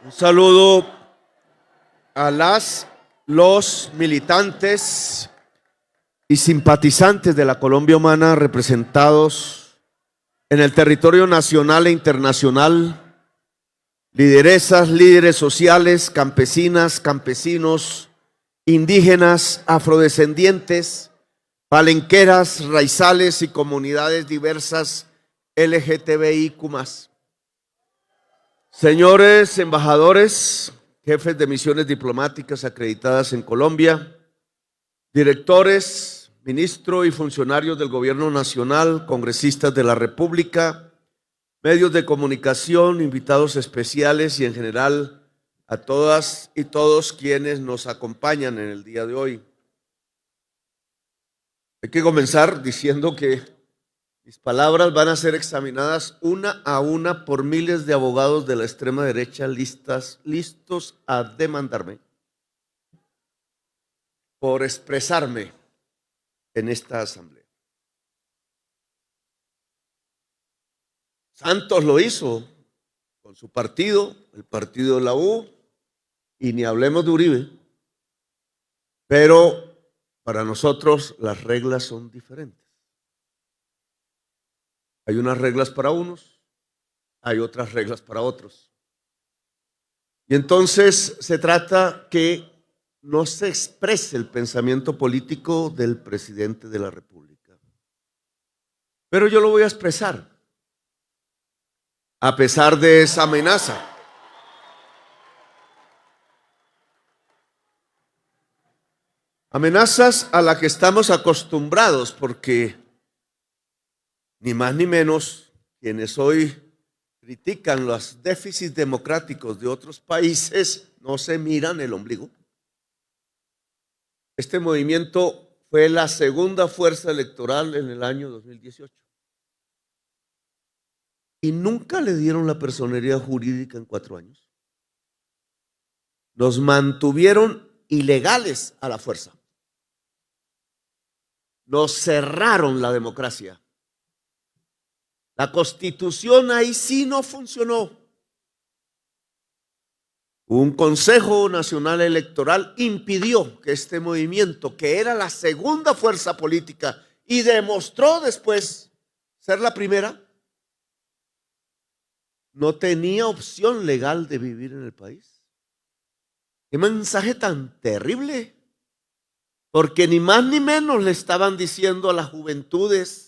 Un saludo a los militantes y simpatizantes de la Colombia Humana representados en el territorio nacional e internacional, lideresas, líderes sociales, campesinas, campesinos, indígenas, afrodescendientes, palenqueras, raizales y comunidades diversas LGTBIQ+. Señores embajadores, jefes de misiones diplomáticas acreditadas en Colombia, directores, ministros y funcionarios del Gobierno Nacional, congresistas de la República, medios de comunicación, invitados especiales y en general a todas y todos quienes nos acompañan en el día de hoy. Hay que comenzar diciendo que mis palabras van a ser examinadas una a una por miles de abogados de la extrema derecha listos a demandarme por expresarme en esta asamblea. Santos lo hizo con su partido, el partido de la U, y ni hablemos de Uribe. Pero para nosotros las reglas son diferentes. Hay unas reglas para unos, hay otras reglas para otros. Y entonces se trata que no se exprese el pensamiento político del presidente de la República. Pero yo lo voy a expresar, a pesar de esa amenaza. Amenazas a las que estamos acostumbrados porque ni más ni menos quienes hoy critican los déficits democráticos de otros países no se miran el ombligo. Este movimiento fue la segunda fuerza electoral en el año 2018 y nunca le dieron la personería jurídica en 4 años. Nos mantuvieron ilegales a la fuerza. Nos cerraron la democracia. La Constitución ahí sí no funcionó. Un Consejo Nacional Electoral impidió que este movimiento, que era la segunda fuerza política y demostró después ser la primera, no tenía opción legal de vivir en el país. Qué mensaje tan terrible, porque ni más ni menos le estaban diciendo a las juventudes,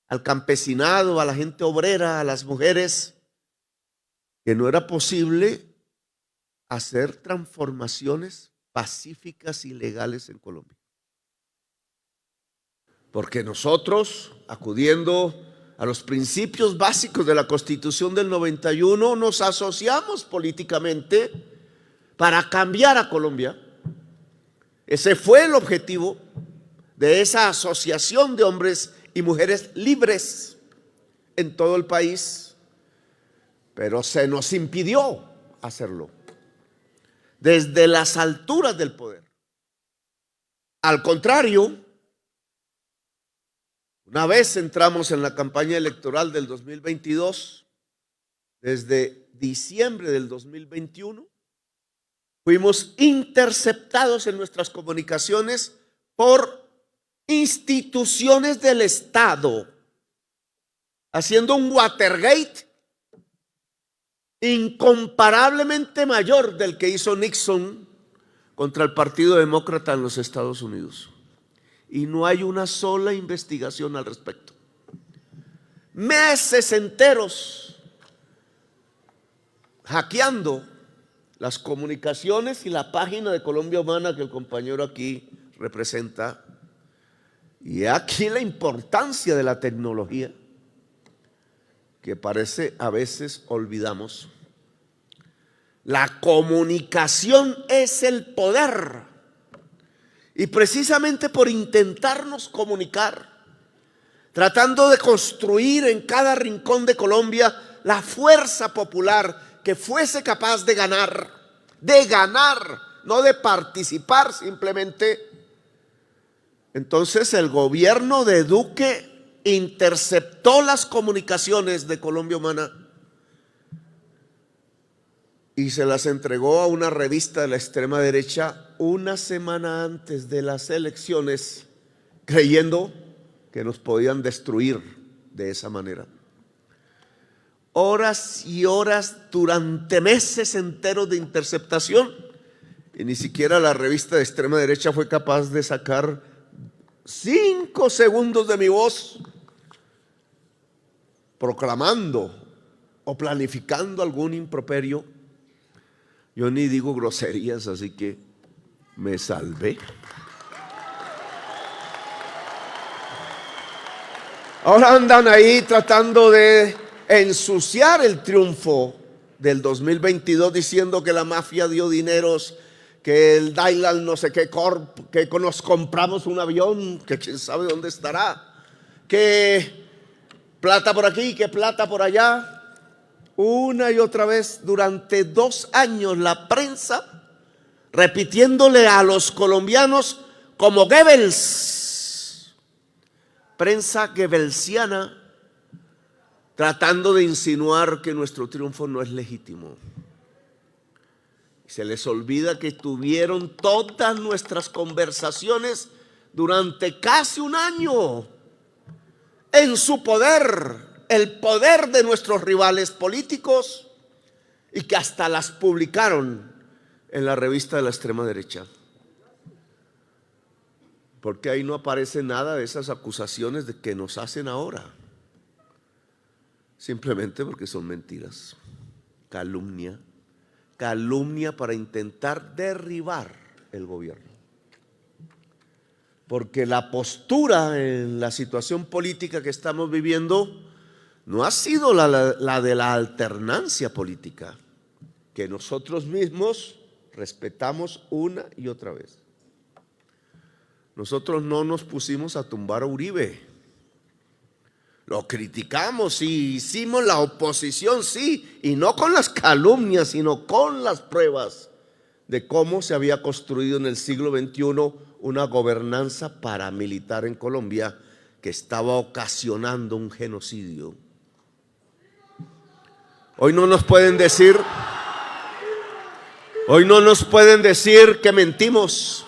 al campesinado, a la gente obrera, a las mujeres, que no era posible hacer transformaciones pacíficas y legales en Colombia. Porque nosotros, acudiendo a los principios básicos de la Constitución del 91, nos asociamos políticamente para cambiar a Colombia. Ese fue el objetivo de esa asociación de hombres y mujeres libres en todo el país, pero se nos impidió hacerlo desde las alturas del poder. Al contrario, una vez entramos en la campaña electoral del 2022, desde diciembre del 2021, fuimos interceptados en nuestras comunicaciones por instituciones del Estado, haciendo un Watergate incomparablemente mayor del que hizo Nixon contra el Partido Demócrata en los Estados Unidos. Y no hay una sola investigación al respecto. Meses enteros hackeando las comunicaciones y la página de Colombia Humana que el compañero aquí representa. Y aquí la importancia de la tecnología, que parece a veces olvidamos. La comunicación es el poder. Y precisamente por intentarnos comunicar, tratando de construir en cada rincón de Colombia la fuerza popular que fuese capaz de ganar, no de participar simplemente. Entonces el gobierno de Duque interceptó las comunicaciones de Colombia Humana y se las entregó a una revista de la extrema derecha una semana antes de las elecciones, creyendo que nos podían destruir de esa manera. Horas y horas durante meses enteros de interceptación, y ni siquiera la revista de extrema derecha fue capaz de sacar 5 segundos de mi voz proclamando o planificando algún improperio. Yo ni digo groserías, así que me salvé. Ahora andan ahí tratando de ensuciar el triunfo del 2022 diciendo que la mafia dio dineros, que el Dylan no sé qué corp, que nos compramos un avión, que quién sabe dónde estará, que plata por aquí, que plata por allá. Una y otra vez durante 2 años la prensa repitiéndole a los colombianos como Goebbels, prensa goebbelsiana, tratando de insinuar que nuestro triunfo no es legítimo. Se les olvida que tuvieron todas nuestras conversaciones durante casi 1 año en su poder, el poder de nuestros rivales políticos, y que hasta las publicaron en la revista de la extrema derecha. Porque ahí no aparece nada de esas acusaciones de que nos hacen ahora. Simplemente porque son mentiras, calumnia para intentar derribar el gobierno. Porque la postura en la situación política que estamos viviendo no ha sido la de la alternancia política, que nosotros mismos respetamos una y otra vez. Nosotros no nos pusimos a tumbar a Uribe. Lo criticamos, sí, hicimos la oposición, sí, y no con las calumnias, sino con las pruebas de cómo se había construido en el siglo XXI una gobernanza paramilitar en Colombia que estaba ocasionando un genocidio. Hoy no nos pueden decir que mentimos.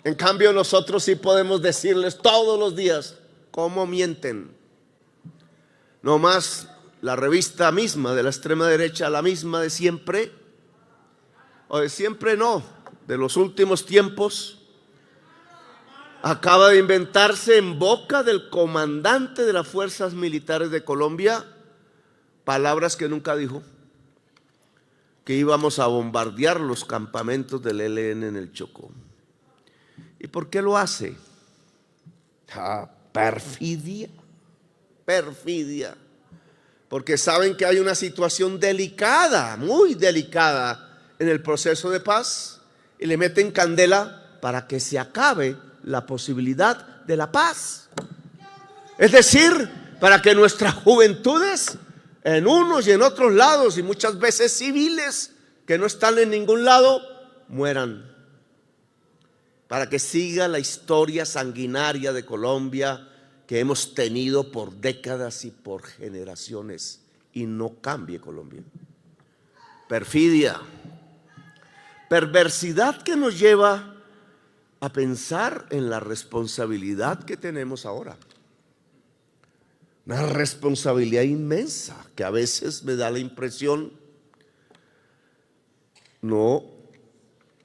En cambio, nosotros sí podemos decirles todos los días cómo mienten. No más la revista misma de la extrema derecha, la misma de siempre, o de siempre no, de los últimos tiempos, acaba de inventarse en boca del comandante de las fuerzas militares de Colombia palabras que nunca dijo: que íbamos a bombardear los campamentos del ELN en el Chocó. ¿Y por qué lo hace? Perfidia. Porque saben que hay una situación delicada, muy delicada en el proceso de paz, y le meten candela para que se acabe la posibilidad de la paz. Es decir, para que nuestras juventudes en unos y en otros lados, y muchas veces civiles que no están en ningún lado, mueran, para que siga la historia sanguinaria de Colombia que hemos tenido por décadas y por generaciones, y no cambie Colombia. Perfidia, perversidad que nos lleva a pensar en la responsabilidad que tenemos ahora. Una responsabilidad inmensa que a veces me da la impresión no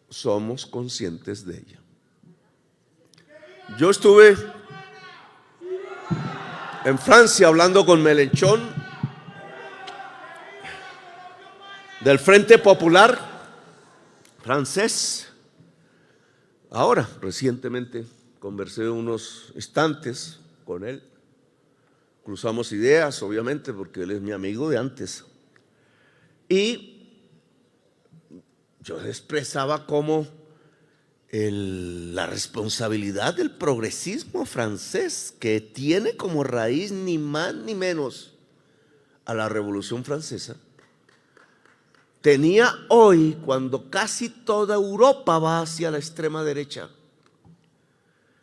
somos conscientes de ella. Yo estuve en Francia hablando con Mélenchon del Frente Popular francés. Ahora, recientemente, conversé unos instantes con él. Cruzamos ideas, obviamente, porque él es mi amigo de antes. Y yo expresaba cómo la responsabilidad del progresismo francés, que tiene como raíz ni más ni menos a la Revolución Francesa, tenía hoy, cuando casi toda Europa va hacia la extrema derecha,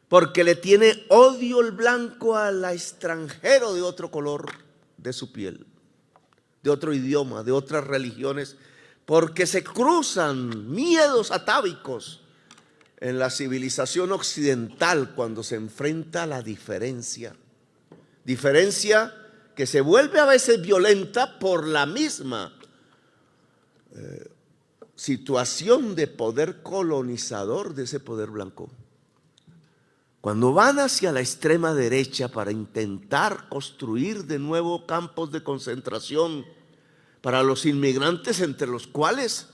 porque le tiene odio el blanco al extranjero de otro color de su piel, de otro idioma, de otras religiones, porque se cruzan miedos atávicos en la civilización occidental cuando se enfrenta a la diferencia. Diferencia que se vuelve a veces violenta por la misma situación de poder colonizador de ese poder blanco. Cuando van hacia la extrema derecha para intentar construir de nuevo campos de concentración para los inmigrantes, entre los cuales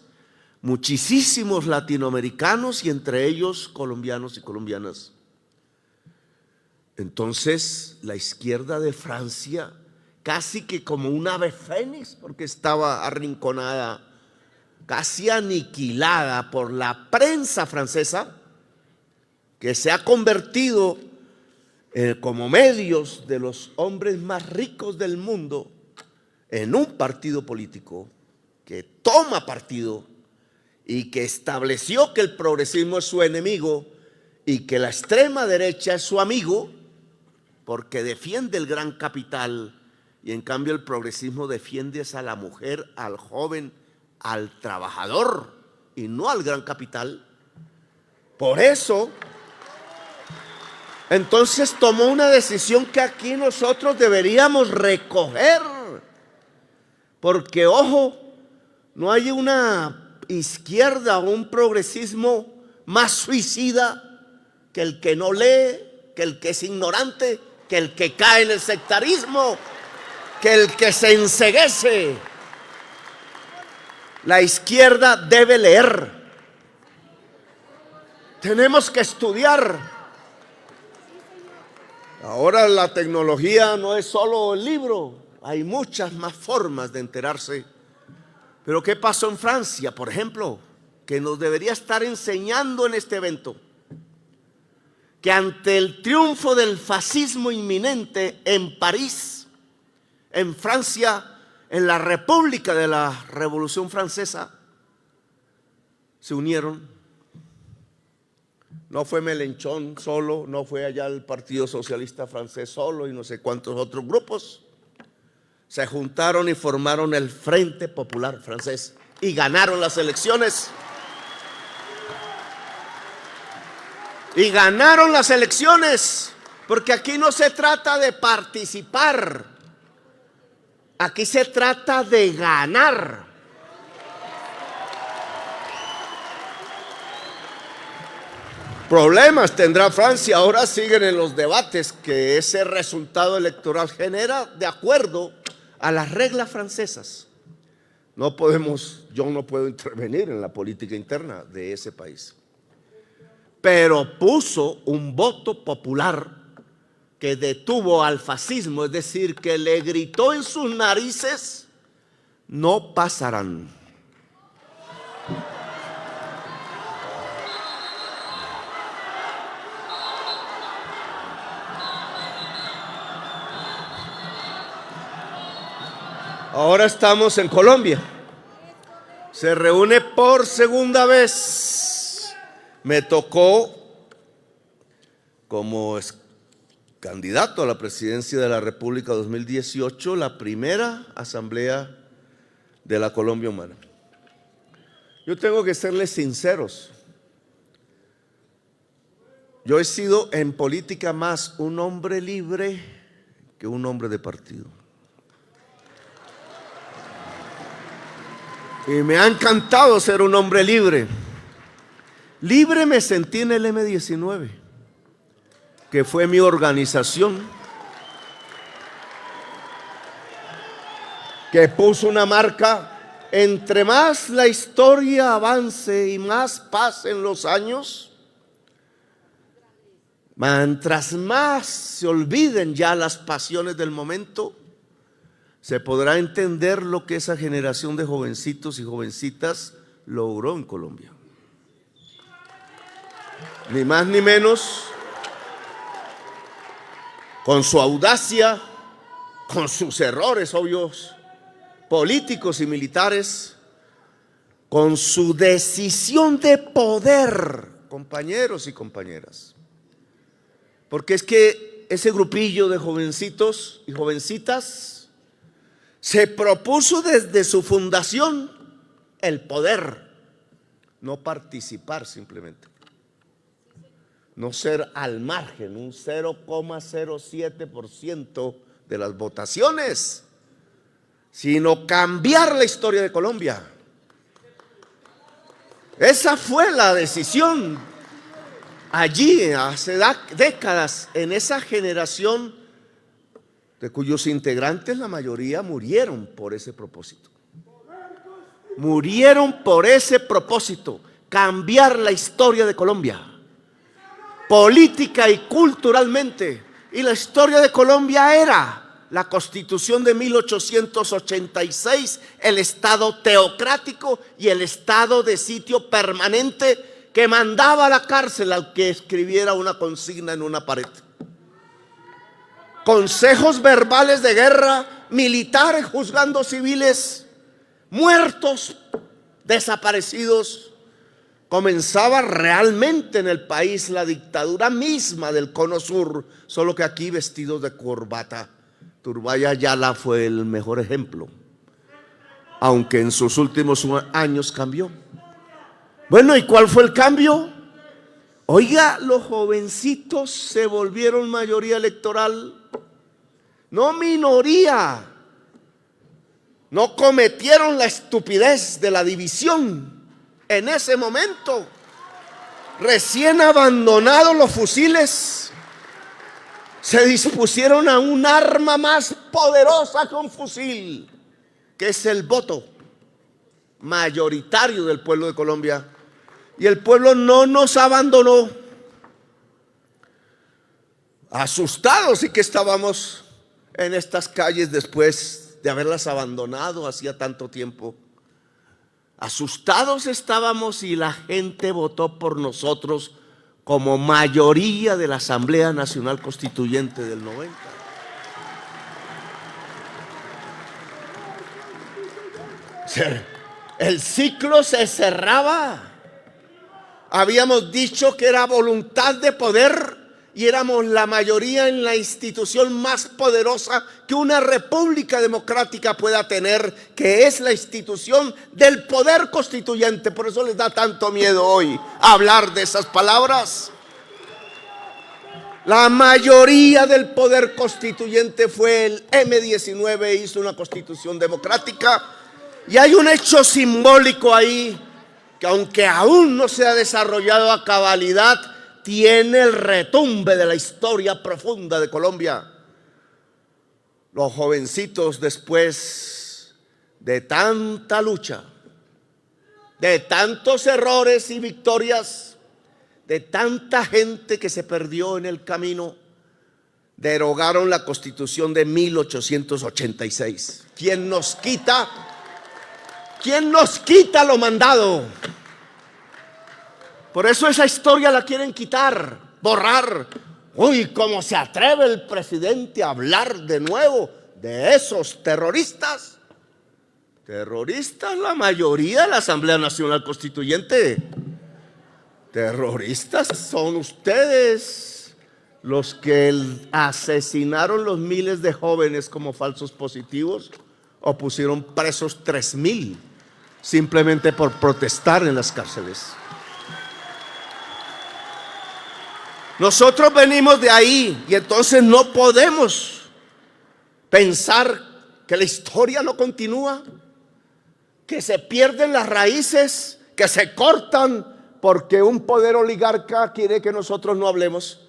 muchísimos latinoamericanos y entre ellos colombianos y colombianas. Entonces la izquierda de Francia, casi que como un ave fénix, porque estaba arrinconada, casi aniquilada por la prensa francesa, que se ha convertido como medios de los hombres más ricos del mundo, en un partido político que toma partido y que estableció que el progresismo es su enemigo y que la extrema derecha es su amigo, porque defiende el gran capital, y en cambio el progresismo defiende a la mujer, al joven, al trabajador y no al gran capital. Por eso, entonces tomó una decisión que aquí nosotros deberíamos recoger, porque ojo, no hay una izquierda o un progresismo más suicida que el que no lee, que el que es ignorante, que el que cae en el sectarismo, que el que se enceguece. La izquierda debe leer. Tenemos que estudiar. Ahora la tecnología no es solo el libro, hay muchas más formas de enterarse. Pero ¿qué pasó en Francia, por ejemplo? Que nos debería estar enseñando en este evento. Que ante el triunfo del fascismo inminente en París, en Francia, en la República de la Revolución Francesa, se unieron. No fue Mélenchon solo, no fue allá el Partido Socialista Francés solo y no sé cuántos otros grupos. Se juntaron y formaron el Frente Popular Francés y ganaron las elecciones. Y ganaron las elecciones, porque aquí no se trata de participar, aquí se trata de ganar. Problemas tendrá Francia, ahora siguen en los debates que ese resultado electoral genera de acuerdo a las reglas francesas. Yo no puedo intervenir en la política interna de ese país. Pero puso un voto popular que detuvo al fascismo, es decir, que le gritó en sus narices: no pasarán. Ahora estamos en Colombia. Se reúne por segunda vez. Me tocó como candidato a la presidencia de la República 2018, la primera asamblea de la Colombia Humana. Yo tengo que serles sinceros. Yo he sido en política más un hombre libre que un hombre de partido. Y me ha encantado ser un hombre libre. Libre me sentí en el M19, que fue mi organización, que puso una marca. Entre más la historia avance y más pasen los años, mientras más se olviden ya las pasiones del momento, se podrá entender lo que esa generación de jovencitos y jovencitas logró en Colombia. Ni más ni menos, con su audacia, con sus errores obvios, políticos y militares, con su decisión de poder, compañeros y compañeras. Porque es que ese grupillo de jovencitos y jovencitas se propuso desde su fundación el poder, no participar simplemente, no ser al margen, un 0,07% de las votaciones, sino cambiar la historia de Colombia. Esa fue la decisión allí, hace décadas, en esa generación de cuyos integrantes la mayoría murieron por ese propósito. Murieron por ese propósito, cambiar la historia de Colombia, política y culturalmente. Y la historia de Colombia era la Constitución de 1886, el Estado teocrático y el estado de sitio permanente que mandaba a la cárcel al que escribiera una consigna en una pared. Consejos verbales de guerra, militares juzgando civiles, muertos, desaparecidos. Comenzaba realmente en el país la dictadura misma del Cono Sur, solo que aquí vestidos de corbata. Turbay Ayala fue el mejor ejemplo, aunque en sus últimos años cambió. Bueno, ¿y cuál fue el cambio? Oiga, los jovencitos se volvieron mayoría electoral, no minoría. No cometieron la estupidez de la división en ese momento. Recién abandonados los fusiles, se dispusieron a un arma más poderosa que un fusil, que es el voto mayoritario del pueblo de Colombia. Y el pueblo no nos abandonó. Asustados y que estábamos en estas calles después de haberlas abandonado hacía tanto tiempo. Asustados estábamos y la gente votó por nosotros como mayoría de la Asamblea Nacional Constituyente del 90. El ciclo se cerraba. Habíamos dicho que era voluntad de poder y éramos la mayoría en la institución más poderosa que una república democrática pueda tener, que es la institución del poder constituyente. Por eso les da tanto miedo hoy hablar de esas palabras. La mayoría del poder constituyente fue el M-19, hizo una constitución democrática. Y hay un hecho simbólico ahí, que aunque aún no se ha desarrollado a cabalidad, tiene el retumbe de la historia profunda de Colombia. Los jovencitos, después de tanta lucha, de tantos errores y victorias, de tanta gente que se perdió en el camino, derogaron la Constitución de 1886. ¿Quién nos quita? ¿Quién nos quita lo mandado? Por eso esa historia la quieren quitar, borrar. Uy, ¿cómo se atreve el presidente a hablar de nuevo de esos terroristas? Terroristas la mayoría de la Asamblea Nacional Constituyente. Terroristas son ustedes, los que asesinaron los miles de jóvenes como falsos positivos o pusieron presos 3,000 simplemente por protestar en las cárceles. Nosotros venimos de ahí y entonces no podemos pensar que la historia no continúa, que se pierden las raíces, que se cortan porque un poder oligarca quiere que nosotros no hablemos,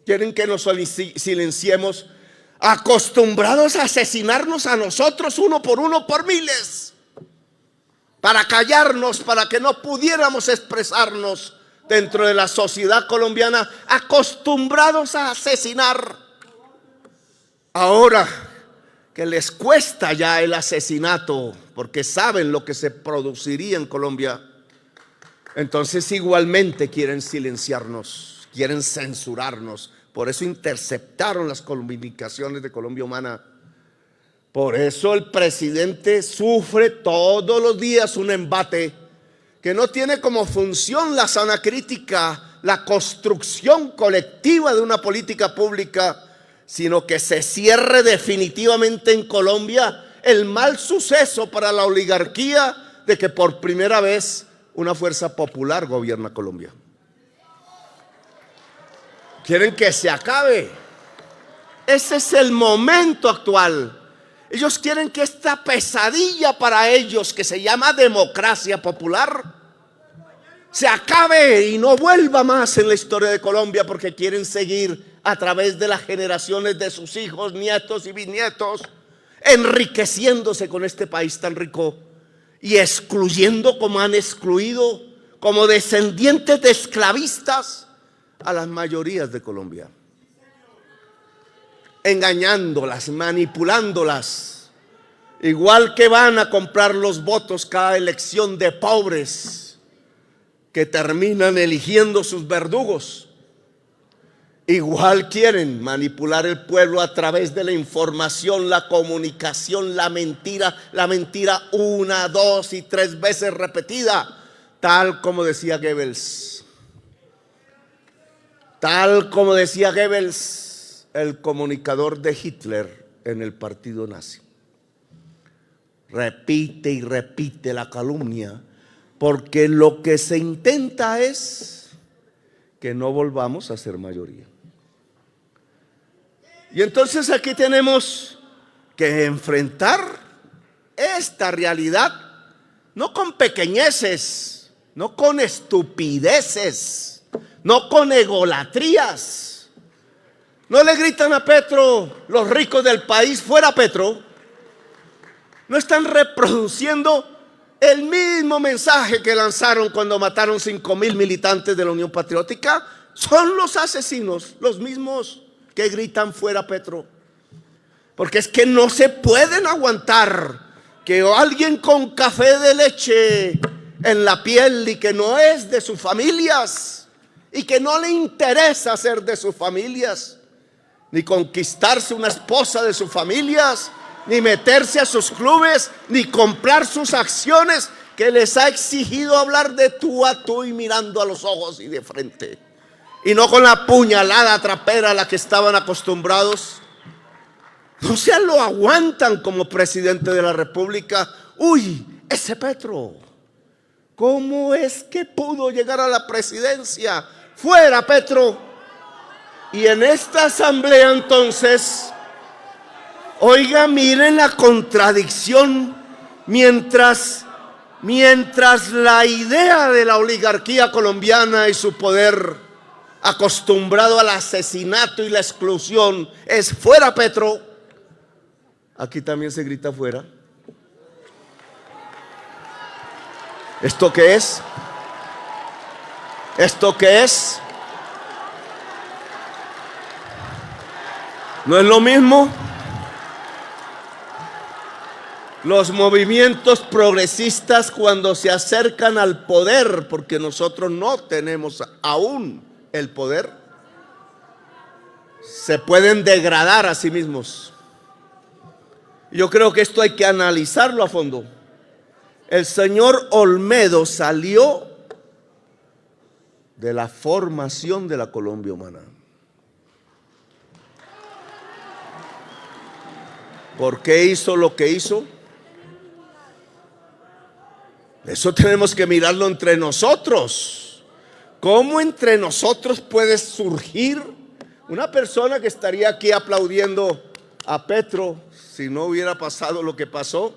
quieren que nos silenciemos, acostumbrados a asesinarnos a nosotros uno por miles, para callarnos, para que no pudiéramos expresarnos dentro de la sociedad colombiana, acostumbrados a asesinar. Ahora que les cuesta ya el asesinato, porque saben lo que se produciría en Colombia, entonces igualmente quieren silenciarnos, quieren censurarnos. Por eso interceptaron las comunicaciones de Colombia Humana. Por eso el presidente sufre todos los días un embate que no tiene como función la sana crítica, la construcción colectiva de una política pública, sino que se cierre definitivamente en Colombia el mal suceso para la oligarquía de que por primera vez una fuerza popular gobierna Colombia. Quieren que se acabe. Ese es el momento actual. Ellos quieren que esta pesadilla para ellos, que se llama democracia popular, se acabe y no vuelva más en la historia de Colombia, porque quieren seguir a través de las generaciones de sus hijos, nietos y bisnietos, enriqueciéndose con este país tan rico y excluyendo, como han excluido, como descendientes de esclavistas, a las mayorías de Colombia, engañándolas, manipulándolas, igual que van a comprar los votos cada elección de pobres que terminan eligiendo sus verdugos. Igual quieren manipular el pueblo a través de la información, la comunicación, la mentira 1, 2 y 3 veces repetida, tal como decía Goebbels. Tal como decía Goebbels, el comunicador de Hitler en el partido nazi. Repite y repite la calumnia, porque lo que se intenta es que no volvamos a ser mayoría. Y entonces aquí tenemos que enfrentar esta realidad, no con pequeñeces, no con estupideces, no con egolatrías. No le gritan a Petro los ricos del país: fuera Petro. No están reproduciendo el mismo mensaje que lanzaron cuando mataron 5,000 militantes de la Unión Patriótica. Son los asesinos, los mismos que gritan fuera Petro. Porque es que no se pueden aguantar que alguien con café de leche en la piel y que no es de sus familias y que no le interesa ser de sus familias, ni conquistarse una esposa de sus familias, ni meterse a sus clubes, ni comprar sus acciones, que les ha exigido hablar de tú a tú y mirando a los ojos y de frente, y no con la puñalada trapera a la que estaban acostumbrados. No se lo aguantan como presidente de la República. Uy, ese Petro, ¿cómo es que pudo llegar a la presidencia? Fuera Petro. Y en esta asamblea entonces, oiga, miren la contradicción. Mientras la idea de la oligarquía colombiana y su poder acostumbrado al asesinato y la exclusión es fuera Petro, aquí también se grita fuera. ¿Esto qué es? ¿Esto qué es? ¿No es lo mismo? Los movimientos progresistas, cuando se acercan al poder, porque nosotros no tenemos aún el poder, se pueden degradar a sí mismos. Yo creo que esto hay que analizarlo a fondo. El señor Olmedo salió de la formación de la Colombia humana. ¿Por qué hizo lo que hizo? Eso tenemos que mirarlo entre nosotros. ¿Cómo entre nosotros puede surgir una persona que estaría aquí aplaudiendo a Petro si no hubiera pasado lo que pasó?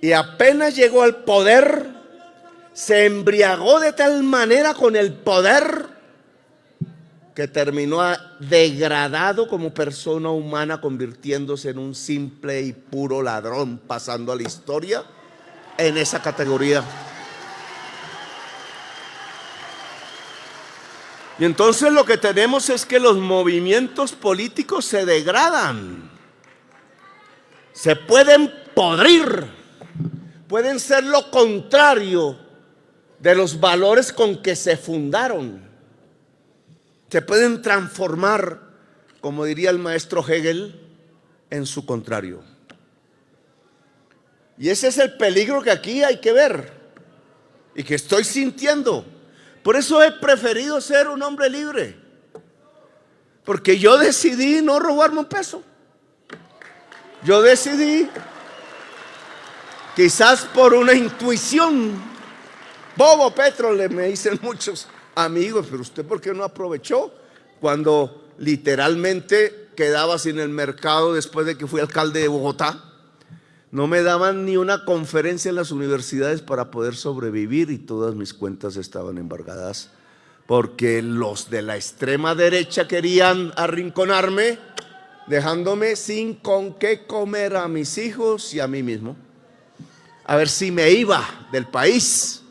Y apenas llegó al poder, se embriagó de tal manera con el poder que terminó degradado como persona humana, convirtiéndose en un simple y puro ladrón, pasando a la historia en esa categoría. Y entonces lo que tenemos es que los movimientos políticos se degradan, se pueden podrir, pueden ser lo contrario de los valores con que se fundaron. Se pueden transformar, como diría el maestro Hegel, en su contrario. Y ese es el peligro que aquí hay que ver y que estoy sintiendo. Por eso he preferido ser un hombre libre, porque yo decidí no robarme un peso. Yo decidí quizás por una intuición. Bobo Petro, me dicen muchos amigos, pero usted ¿por qué no aprovechó cuando literalmente quedaba sin el mercado después de que fui alcalde de Bogotá? No me daban ni una conferencia en las universidades para poder sobrevivir y todas mis cuentas estaban embargadas porque los de la extrema derecha querían arrinconarme, dejándome sin con qué comer a mis hijos y a mí mismo. A ver si me iba del país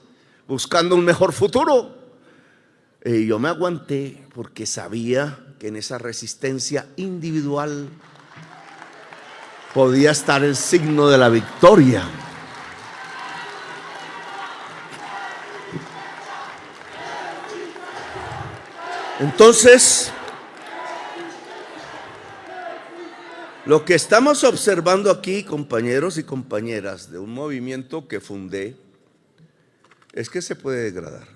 buscando un mejor futuro. Y yo me aguanté porque sabía que en esa resistencia individual podía estar el signo de la victoria. Entonces, lo que estamos observando aquí, compañeros y compañeras, de un movimiento que fundé, es que se puede degradar.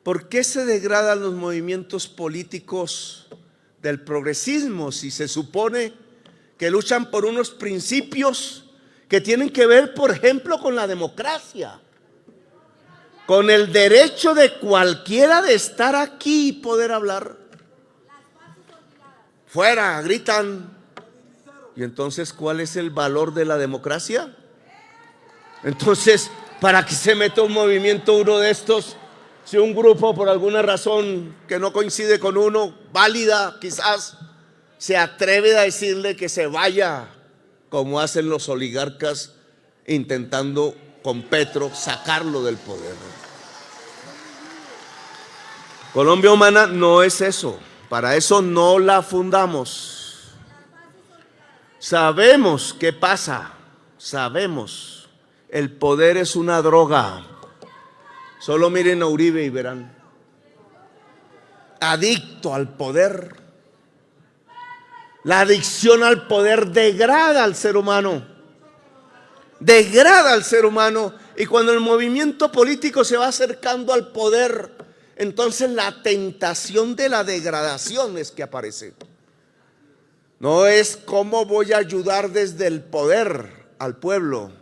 ¿Por qué se degradan los movimientos políticos del progresismo si se supone que luchan por unos principios que tienen que ver, por ejemplo, con la democracia, con el derecho de cualquiera de estar aquí y poder hablar? Fuera, gritan. Y entonces, ¿cuál es el valor de la democracia? Entonces, ¿para qué se mete un movimiento uno de estos? Si un grupo, por alguna razón que no coincide con uno, válida quizás, se atreve a decirle que se vaya, como hacen los oligarcas intentando con Petro sacarlo del poder. Colombia Humana no es eso, para eso no la fundamos. Sabemos qué pasa, sabemos, el poder es una droga. Solo miren a Uribe y verán. Adicto al poder. La adicción al poder degrada al ser humano. Degrada al ser humano. Y cuando el movimiento político se va acercando al poder, entonces la tentación de la degradación es que aparece. No es cómo voy a ayudar desde el poder al pueblo,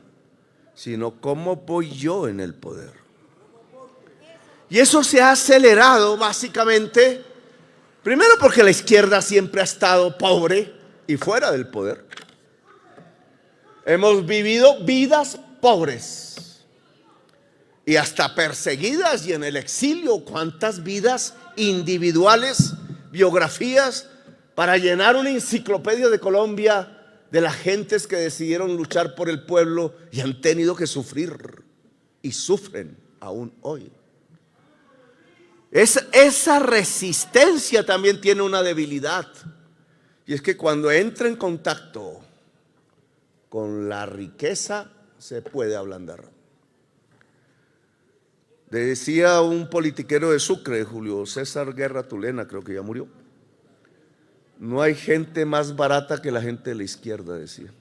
sino cómo voy yo en el poder. Y eso se ha acelerado básicamente, primero porque la izquierda siempre ha estado pobre y fuera del poder. Hemos vivido vidas pobres y hasta perseguidas y en el exilio. ¿Cuántas vidas individuales, biografías, para llenar una enciclopedia de Colombia de las gentes que decidieron luchar por el pueblo y han tenido que sufrir y sufren aún hoy? Esa resistencia también tiene una debilidad, y es que cuando entra en contacto con la riqueza se puede ablandar. Decía un politiquero de Sucre, Julio César Guerra Tulena, creo que ya murió: no hay gente más barata que la gente de la izquierda, decía.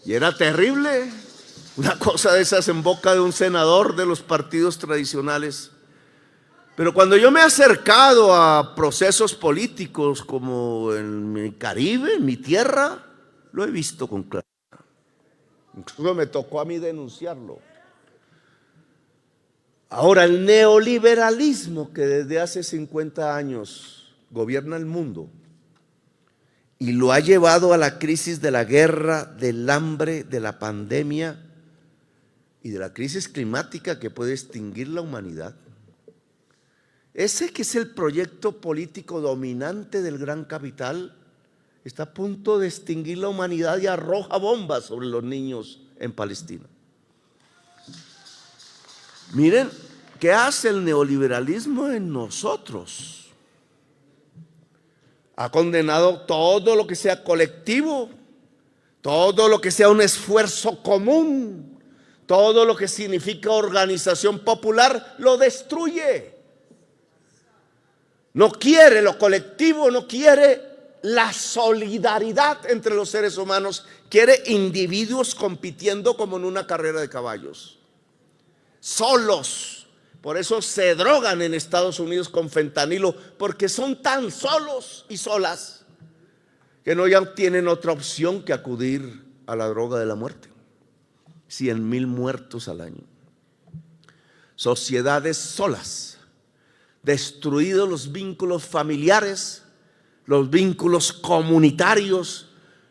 Y era terrible una cosa de esas en boca de un senador de los partidos tradicionales. Pero cuando yo me he acercado a procesos políticos como en mi Caribe, en mi tierra, lo he visto con claridad. Incluso me tocó a mí denunciarlo. Ahora, el neoliberalismo que desde hace 50 años gobierna el mundo y lo ha llevado a la crisis de la guerra, del hambre, de la pandemia y de la crisis climática que puede extinguir la humanidad. Ese que es el proyecto político dominante del gran capital está a punto de extinguir la humanidad y arroja bombas sobre los niños en Palestina. Miren, ¿qué hace el neoliberalismo en nosotros? Ha condenado todo lo que sea colectivo, todo lo que sea un esfuerzo común. Todo lo que significa organización popular lo destruye. No quiere lo colectivo, no quiere la solidaridad entre los seres humanos, quiere individuos compitiendo como en una carrera de caballos, solos. Por eso se drogan en Estados Unidos con fentanilo, porque son tan solos y solas que no ya tienen otra opción que acudir a la droga de la muerte. 100,000 muertos al año. Sociedades solas, destruidos los vínculos familiares, los vínculos comunitarios,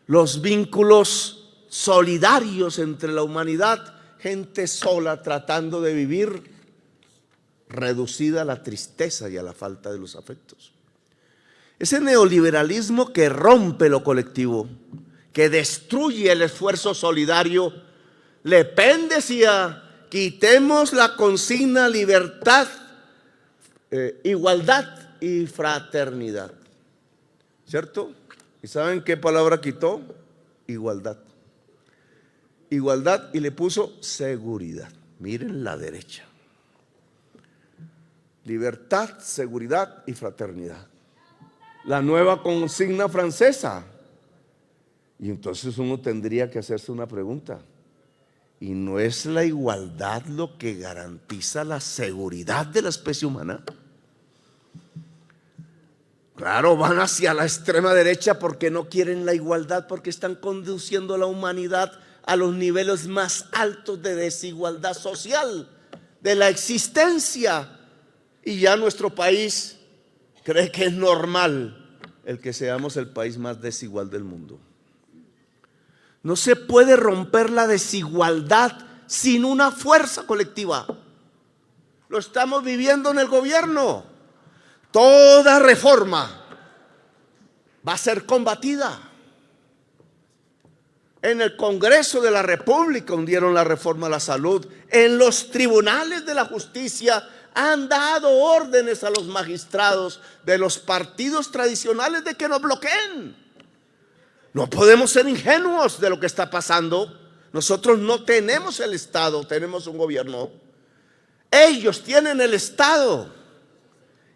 los vínculos solidarios entre la humanidad. Gente sola tratando de vivir, reducida a la tristeza y a la falta de los afectos. Ese neoliberalismo que rompe lo colectivo, que destruye el esfuerzo solidario, Le Pen decía: quitemos la consigna libertad, igualdad y fraternidad. ¿Cierto? ¿Y saben qué palabra quitó? Igualdad. Igualdad, y le puso seguridad. Miren la derecha. Libertad, seguridad y fraternidad. La nueva consigna francesa. Y entonces uno tendría que hacerse una pregunta: ¿y no es la igualdad lo que garantiza la seguridad de la especie humana? Claro, van hacia la extrema derecha porque no quieren la igualdad, porque están conduciendo a la humanidad a los niveles más altos de desigualdad social de la existencia. Y ya nuestro país cree que es normal el que seamos el país más desigual del mundo. No se puede romper la desigualdad sin una fuerza colectiva. Lo estamos viviendo en el gobierno. Toda reforma va a ser combatida. En el Congreso de la República hundieron la reforma a la salud. En los tribunales de la justicia han dado órdenes a los magistrados de los partidos tradicionales de que nos bloqueen. No podemos ser ingenuos de lo que está pasando. Nosotros no tenemos el Estado, tenemos un gobierno. Ellos tienen el Estado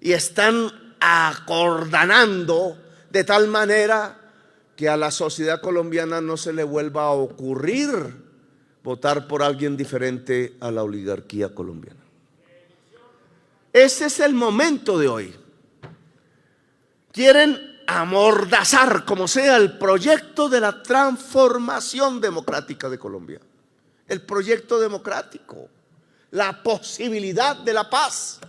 y están acordanando de tal manera que a la sociedad colombiana no se le vuelva a ocurrir votar por alguien diferente a la oligarquía colombiana. Ese es el momento de hoy. Quieren amordazar como sea el proyecto de la transformación democrática de Colombia, el proyecto democrático, la posibilidad de la paz.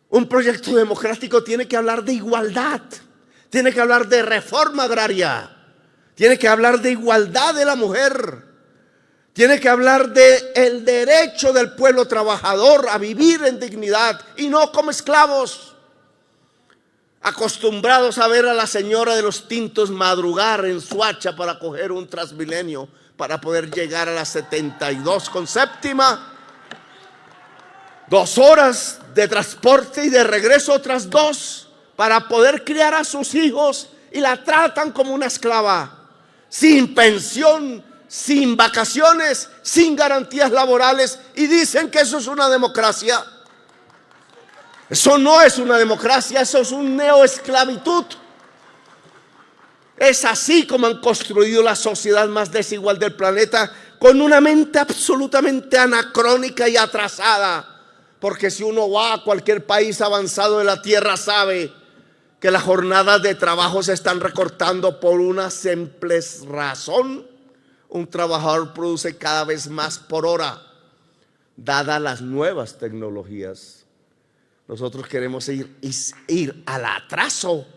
Un proyecto democrático tiene que hablar de igualdad, tiene que hablar de reforma agraria, tiene que hablar de igualdad de la mujer, tiene que hablar del derecho del pueblo trabajador a vivir en dignidad y no como esclavos, acostumbrados a ver a la señora de los tintos madrugar en Suacha para coger un Transmilenio para poder llegar a la 72 con séptima. 2 horas de transporte y de regreso otras 2 para poder criar a sus hijos, y la tratan como una esclava, sin pensión, sin vacaciones, sin garantías laborales, y dicen que eso es una democracia. Eso no es una democracia, eso es un neoesclavitud. Es así como han construido la sociedad más desigual del planeta, con una mente absolutamente anacrónica y atrasada. Porque si uno va a cualquier país avanzado de la tierra, sabe que las jornadas de trabajo se están recortando por una simple razón: un trabajador produce cada vez más por hora, dadas las nuevas tecnologías. Nosotros queremos ir al atraso,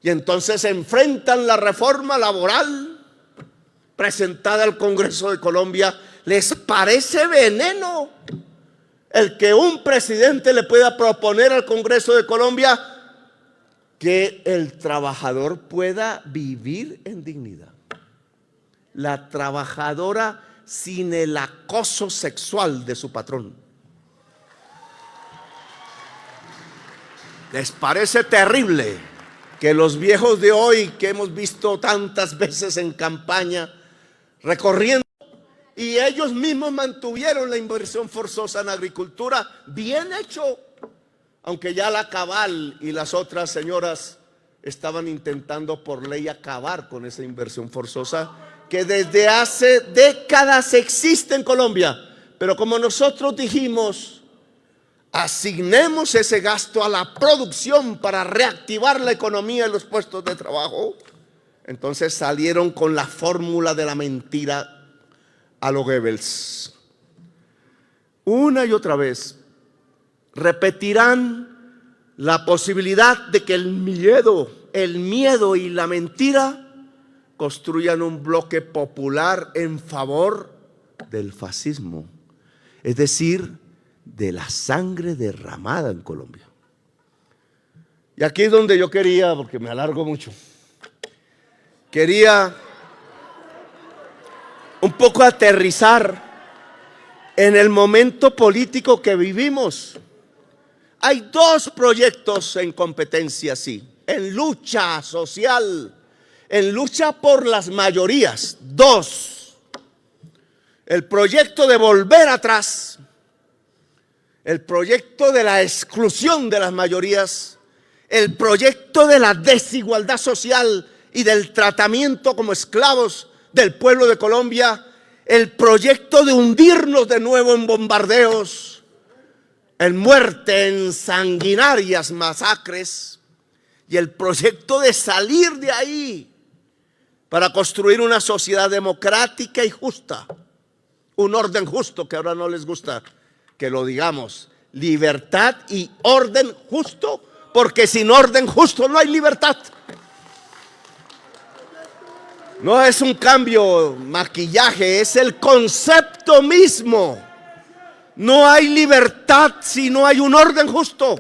y entonces enfrentan la reforma laboral presentada al Congreso de Colombia. Les parece veneno el que un presidente le pueda proponer al Congreso de Colombia que el trabajador pueda vivir en dignidad. La trabajadora sin el acoso sexual de su patrón. ¿Les parece terrible que los viejos de hoy, que hemos visto tantas veces en campaña recorriendo, y ellos mismos mantuvieron la inversión forzosa en agricultura? Bien hecho, aunque ya la Cabal y las otras señoras estaban intentando por ley acabar con esa inversión forzosa que desde hace décadas existe en Colombia. Pero como nosotros dijimos, asignemos ese gasto a la producción para reactivar la economía y los puestos de trabajo, Entonces salieron con la fórmula de la mentira a lo Goebbels. Una y otra vez repetirán la posibilidad de que el miedo y la mentira construyan un bloque popular en favor del fascismo, es decir, de la sangre derramada en Colombia. Y aquí es donde yo quería, porque me alargo mucho, quería un poco aterrizar en el momento político que vivimos. Hay dos proyectos en competencia, sí, en lucha social, en lucha por las mayorías. Dos: el proyecto de volver atrás, el proyecto de la exclusión de las mayorías, el proyecto de la desigualdad social y del tratamiento como esclavos del pueblo de Colombia, el proyecto de hundirnos de nuevo en bombardeos, en muerte, en sanguinarias masacres, y el proyecto de salir de ahí para construir una sociedad democrática y justa, un orden justo, que ahora no les gusta que lo digamos, libertad y orden justo, porque sin orden justo no hay libertad. No es un cambio, maquillaje, es el concepto mismo. No hay libertad si no hay un orden justo.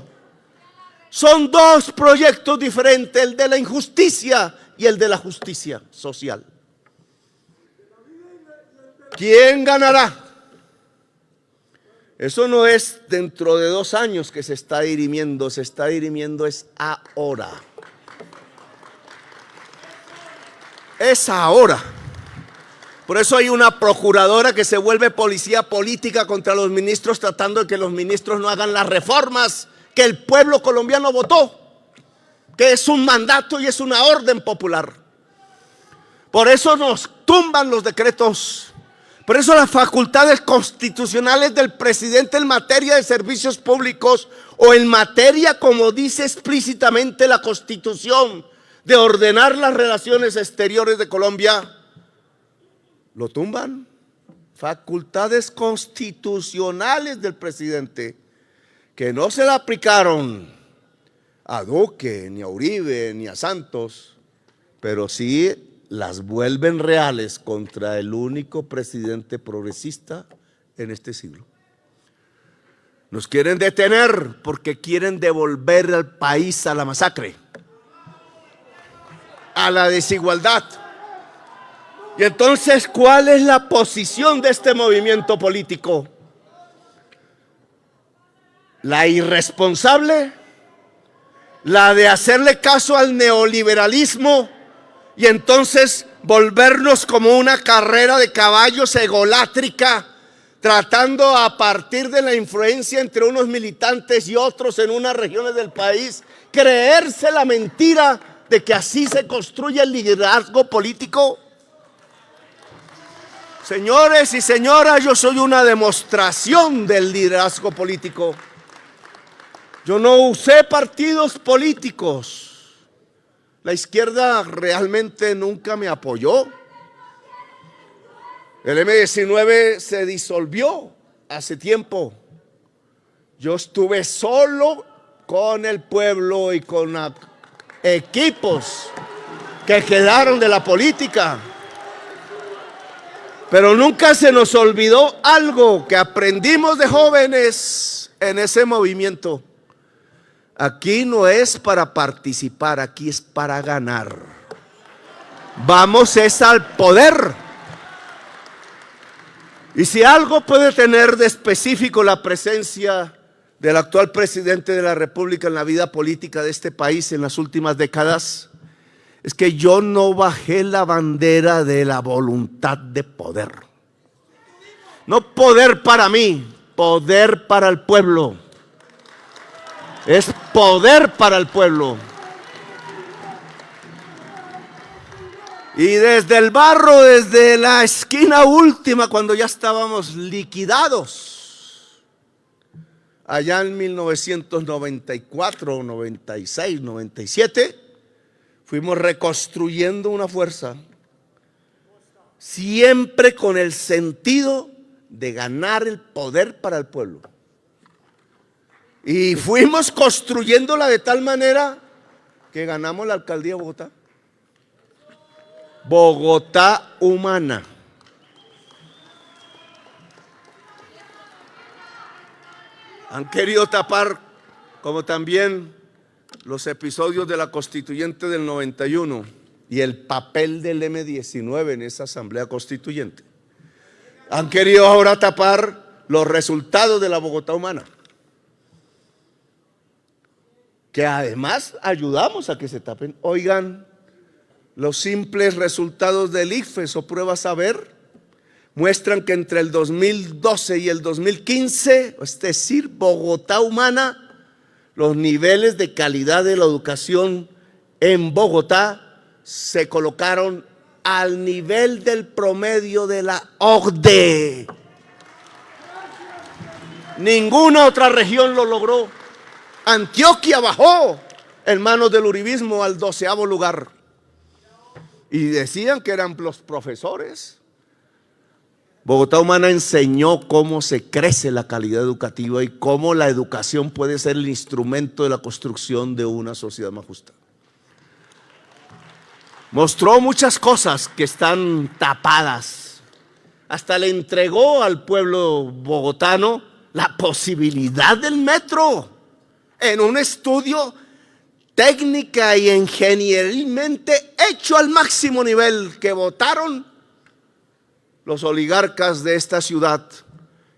Son dos proyectos diferentes, el de la injusticia y el de la justicia social. ¿Quién ganará? Eso no es dentro de 2 años que se está dirimiendo, es ahora. Es ahora. Por eso hay una procuradora que se vuelve policía política contra los ministros, tratando de que los ministros no hagan las reformas que el pueblo colombiano votó, que es un mandato y es una orden popular. Por eso nos tumban los decretos. Por eso las facultades constitucionales del presidente en materia de servicios públicos o en materia, como dice explícitamente la Constitución, de ordenar las relaciones exteriores de Colombia, lo tumban. Facultades constitucionales del presidente que no se la aplicaron a Duque, ni a Uribe, ni a Santos, pero sí las vuelven reales contra el único presidente progresista en este siglo. Nos quieren detener porque quieren devolver al país a la masacre, a la desigualdad. Y entonces, ¿cuál es la posición de este movimiento político? La irresponsable, la de hacerle caso al neoliberalismo y entonces volvernos como una carrera de caballos egolátrica, tratando a partir de la influencia entre unos militantes y otros en unas regiones del país, creerse la mentira de que así se construye el liderazgo político. Señores y señoras, yo soy una demostración del liderazgo político. Yo no usé partidos políticos. La izquierda realmente nunca me apoyó. El M-19 se disolvió hace tiempo. Yo estuve solo con el pueblo y con equipos que quedaron de la política. Pero nunca se nos olvidó algo que aprendimos de jóvenes en ese movimiento. Aquí no es para participar, aquí es para ganar. Vamos es al poder. Y si algo puede tener de específico la presencia del actual presidente de la República en la vida política de este país en las últimas décadas, es que yo no bajé la bandera de la voluntad de poder. No poder para mí, poder para el pueblo. Es poder para el pueblo. Y desde el barro, desde la esquina última, cuando ya estábamos liquidados, allá en 1994, 96, 97, fuimos reconstruyendo una fuerza, siempre con el sentido de ganar el poder para el pueblo. Y fuimos construyéndola de tal manera que ganamos la alcaldía de Bogotá. Bogotá humana. Han querido tapar, como también los episodios de la Constituyente del 91 y el papel del M-19 en esa Asamblea Constituyente. Han querido ahora tapar los resultados de la Bogotá humana, que además ayudamos a que se tapen. Oigan, los simples resultados del ICFES o prueba saber muestran que entre el 2012 y el 2015, es decir, Bogotá humana, los niveles de calidad de la educación en Bogotá se colocaron al nivel del promedio de la OCDE. Ninguna otra región lo logró. Antioquia bajó en manos del uribismo al 12º lugar. Y decían que eran los profesores. Bogotá humana enseñó cómo se crece la calidad educativa y cómo la educación puede ser el instrumento de la construcción de una sociedad más justa. Mostró muchas cosas que están tapadas. Hasta le entregó al pueblo bogotano la posibilidad del metro en un estudio técnica y ingenierilmente hecho al máximo nivel que votaron los oligarcas de esta ciudad,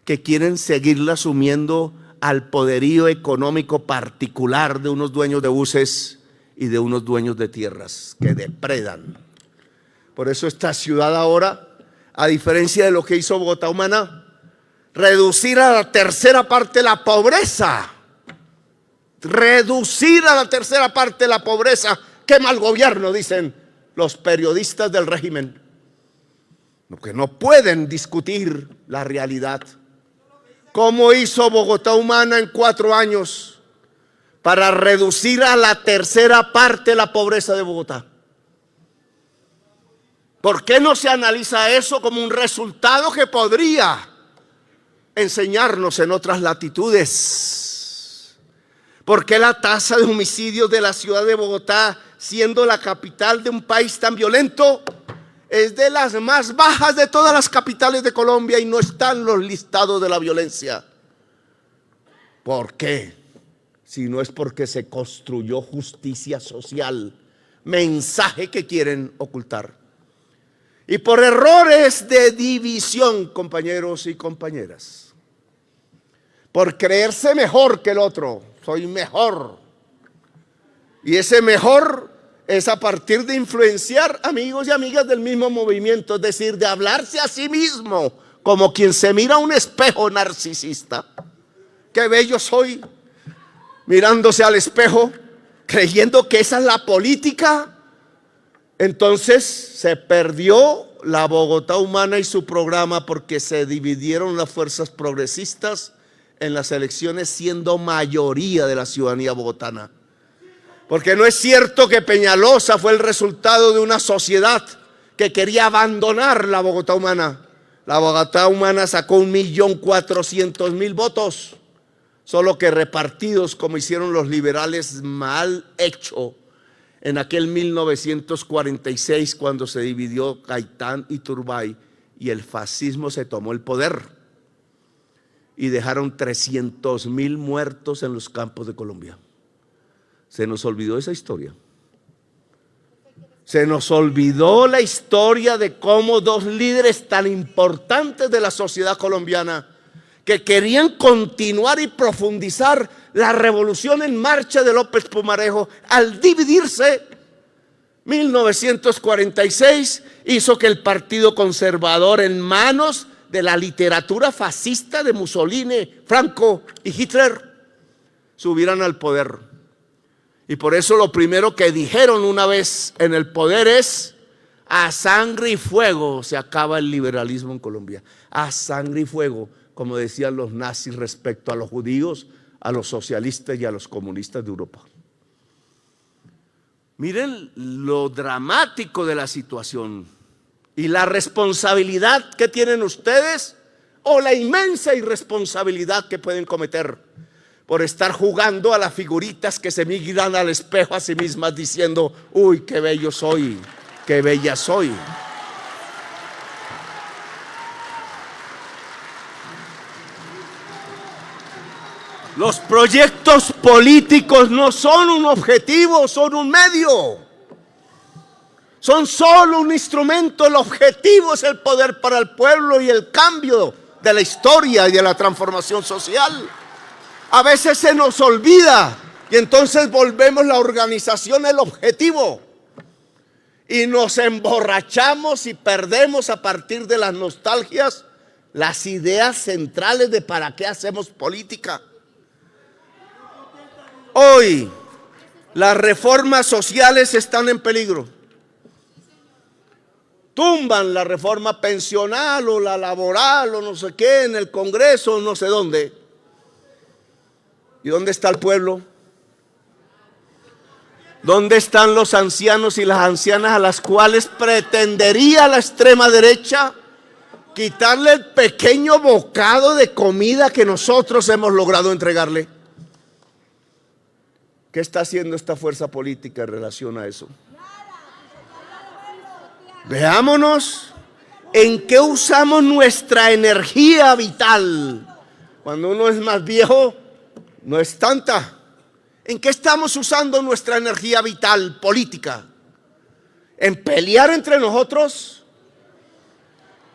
que quieren seguirla sumiendo al poderío económico particular de unos dueños de buses y de unos dueños de tierras que depredan. Por eso esta ciudad ahora, a diferencia de lo que hizo Bogotá humana, reducir a la tercera parte la pobreza. Reducir a la tercera parte la pobreza. ¡Qué mal gobierno!, dicen los periodistas del régimen, porque no pueden discutir la realidad. ¿Cómo hizo Bogotá humana en 4 años para reducir a la tercera parte la pobreza de Bogotá? ¿Por qué no se analiza eso como un resultado que podría enseñarnos en otras latitudes? ¿Por qué la tasa de homicidios de la ciudad de Bogotá, siendo la capital de un país tan violento, es de las más bajas de todas las capitales de Colombia y no está en los listados de la violencia? ¿Por qué? Si no es porque se construyó justicia social, mensaje que quieren ocultar. Y por errores de división, compañeros y compañeras, por creerse mejor que el otro, soy mejor. Y ese mejor es a partir de influenciar amigos y amigas del mismo movimiento, es decir, de hablarse a sí mismo como quien se mira a un espejo narcisista. Qué bello soy, mirándose al espejo, creyendo que esa es la política. Entonces se perdió la Bogotá humana y su programa, porque se dividieron las fuerzas progresistas en las elecciones, siendo mayoría de la ciudadanía bogotana. Porque no es cierto que Peñalosa fue el resultado de una sociedad que quería abandonar la Bogotá humana. La Bogotá humana sacó 1.400.000 votos, solo que repartidos como hicieron los liberales, mal hecho en aquel 1946, cuando se dividió Gaitán y Turbay y el fascismo se tomó el poder y dejaron 300.000 muertos en los campos de Colombia. Se nos olvidó esa historia. Se nos olvidó la historia de cómo 2 líderes tan importantes de la sociedad colombiana, que querían continuar y profundizar la revolución en marcha de López Pumarejo, al dividirse, 1946 hizo que el Partido Conservador, en manos de la literatura fascista de Mussolini, Franco y Hitler, subieran al poder. Y por eso lo primero que dijeron una vez en el poder es: a sangre y fuego se acaba el liberalismo en Colombia. A sangre y fuego, como decían los nazis respecto a los judíos, a los socialistas y a los comunistas de Europa. Miren lo dramático de la situación y la responsabilidad que tienen ustedes o la inmensa irresponsabilidad que pueden cometer por estar jugando a las figuritas que se miran al espejo a sí mismas diciendo: uy, qué bello soy, qué bella soy. Los proyectos políticos no son un objetivo, son un medio. Son solo un instrumento. El objetivo es el poder para el pueblo y el cambio de la historia y de la transformación social. A veces se nos olvida y entonces volvemos la organización el objetivo. Y nos emborrachamos y perdemos a partir de las nostalgias las ideas centrales de para qué hacemos política. Hoy las reformas sociales están en peligro. Tumban la reforma pensional o la laboral o no sé qué en el Congreso, no sé dónde. ¿Y dónde está el pueblo? ¿Dónde están los ancianos y las ancianas a las cuales pretendería la extrema derecha quitarle el pequeño bocado de comida que nosotros hemos logrado entregarle? ¿Qué está haciendo esta fuerza política en relación a eso? Veámonos en qué usamos nuestra energía vital. Cuando uno es más viejo, no es tanta. ¿En qué estamos usando nuestra energía vital política? ¿En pelear entre nosotros?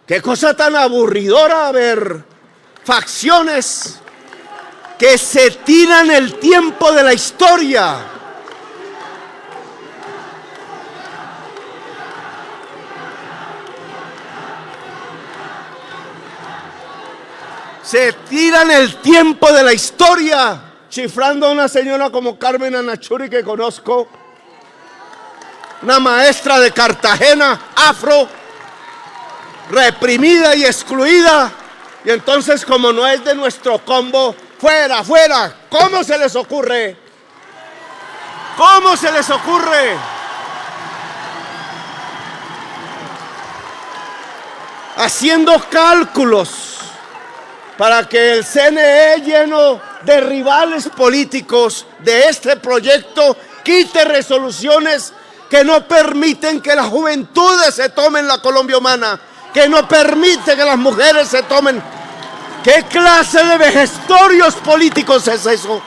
Qué cosa tan aburridora ver facciones que se tiran el tiempo de la historia. Se tiran el tiempo de la historia chiflando a una señora como Carmen Anachuri que conozco, una maestra de Cartagena, afro, reprimida y excluida, y entonces como no es de nuestro combo, fuera, fuera. ¿Cómo se les ocurre? ¿Cómo se les ocurre? Haciendo cálculos para que el CNE, lleno de rivales políticos de este proyecto, quite resoluciones que no permiten que las juventudes se tomen la Colombia humana, que no permite que las mujeres se tomen. ¿Qué clase de vejestorios políticos es eso?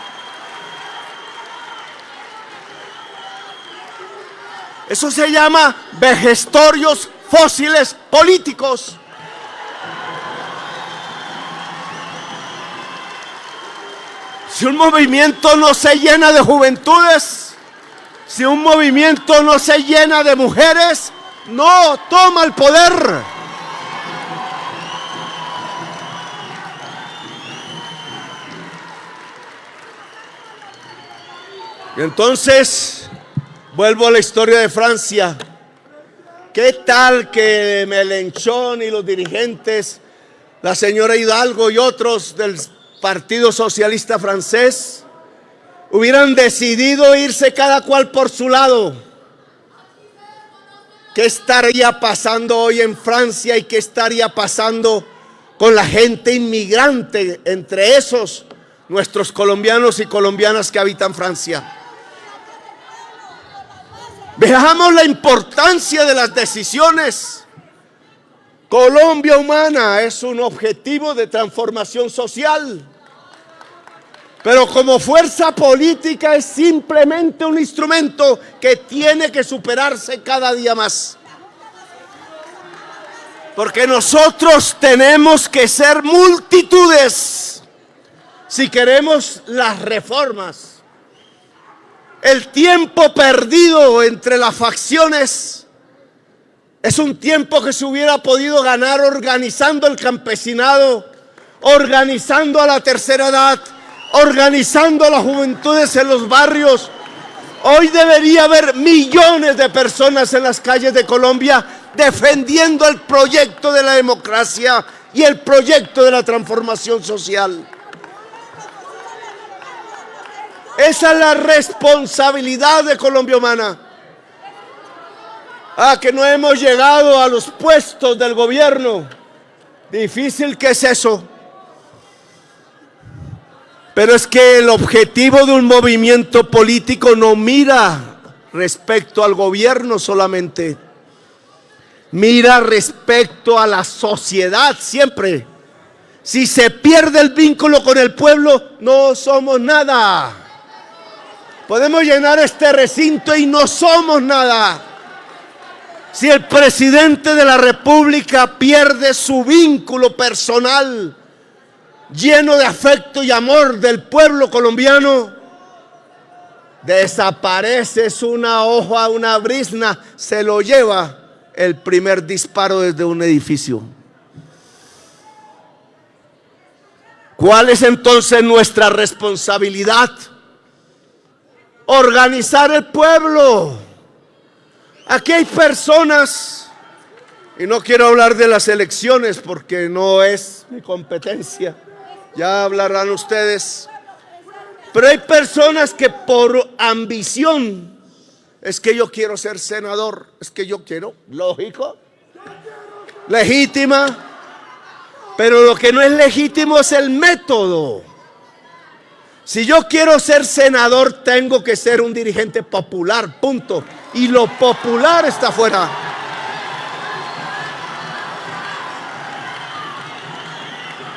Eso se llama vejestorios fósiles políticos. Si un movimiento no se llena de juventudes, si un movimiento no se llena de mujeres, no toma el poder. Y entonces, vuelvo a la historia de Francia. ¿Qué tal que Mélenchon y los dirigentes, la señora Hidalgo y otros del Partido Socialista francés, hubieran decidido irse cada cual por su lado? ¿Qué estaría pasando hoy en Francia y qué estaría pasando con la gente inmigrante, entre esos nuestros colombianos y colombianas que habitan Francia? Veamos la importancia de las decisiones. Colombia humana es un objetivo de transformación social, pero como fuerza política es simplemente un instrumento que tiene que superarse cada día más. Porque nosotros tenemos que ser multitudes si queremos las reformas. El tiempo perdido entre las facciones es un tiempo que se hubiera podido ganar organizando el campesinado, organizando a la tercera edad, organizando a las juventudes en los barrios. Hoy debería haber millones de personas en las calles de Colombia defendiendo el proyecto de la democracia y el proyecto de la transformación social. Esa es la responsabilidad de Colombia Humana. Que no hemos llegado a los puestos del gobierno. Difícil que es eso. Pero es que el objetivo de un movimiento político no mira respecto al gobierno solamente. Mira respecto a la sociedad siempre. Si se pierde el vínculo con el pueblo, no somos nada. Podemos llenar este recinto y no somos nada. Si el presidente de la República pierde su vínculo personal, lleno de afecto y amor del pueblo colombiano, desaparece, es una hoja, una brizna, se lo lleva el primer disparo desde un edificio. ¿Cuál es entonces nuestra responsabilidad? Organizar el pueblo. Aquí hay personas, y no quiero hablar de las elecciones porque no es mi competencia, ya hablarán ustedes, pero hay personas que por ambición, es que yo quiero ser senador, es que yo quiero, lógico, legítima, pero lo que no es legítimo es el método. Si yo quiero ser senador, tengo que ser un dirigente popular, punto. Y lo popular está afuera.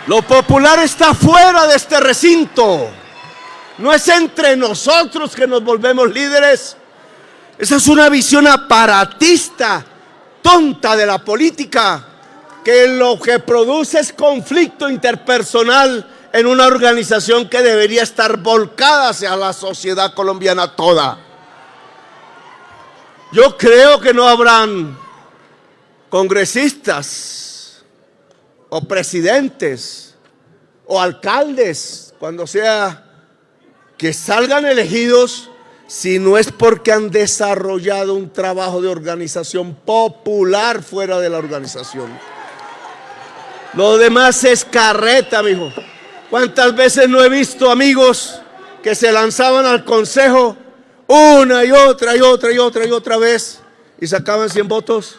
Lo popular está fuera de este recinto. No es entre nosotros que nos volvemos líderes. Esa es una visión aparatista, tonta de la política, que lo que produce es conflicto interpersonal en una organización que debería estar volcada hacia la sociedad colombiana toda. Yo creo que no habrán congresistas o presidentes o alcaldes, cuando sea, que salgan elegidos si no es porque han desarrollado un trabajo de organización popular fuera de la organización. Lo demás es carreta, mijo. ¿Cuántas veces no he visto amigos que se lanzaban al consejo una y otra y otra y otra y otra vez y sacaban 100 votos?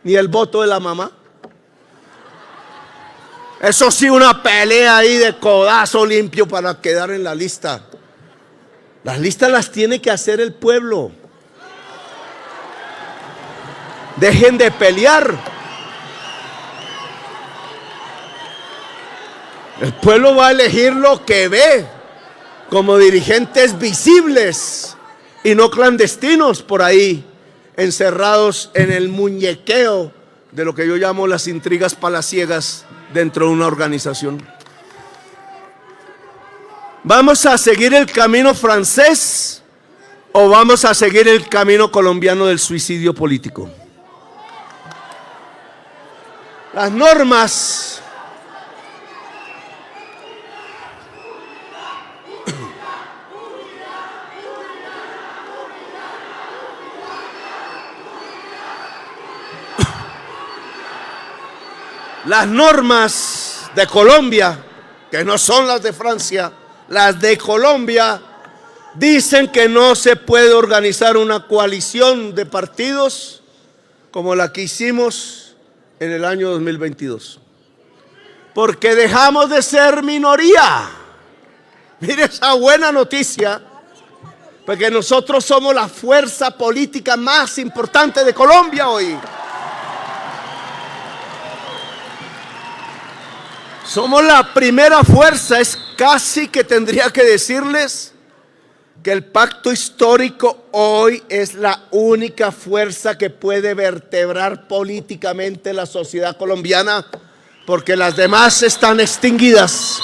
Ni el voto de la mamá. Eso sí, una pelea ahí de codazo limpio para quedar en la lista. Las listas las tiene que hacer el pueblo. Dejen de pelear. El pueblo va a elegir lo que ve como dirigentes visibles y no clandestinos por ahí, encerrados en el muñequeo de lo que yo llamo las intrigas palaciegas dentro de una organización. ¿Vamos a seguir el camino francés o vamos a seguir el camino colombiano del suicidio político? Las normas de Colombia, que no son las de Francia, las de Colombia, dicen que no se puede organizar una coalición de partidos como la que hicimos en el año 2022, porque dejamos de ser minoría. Mire esa buena noticia, porque nosotros somos la fuerza política más importante de Colombia hoy. Somos la primera fuerza. Es casi que tendría que decirles que el pacto histórico hoy es la única fuerza que puede vertebrar políticamente la sociedad colombiana, porque las demás están extinguidas.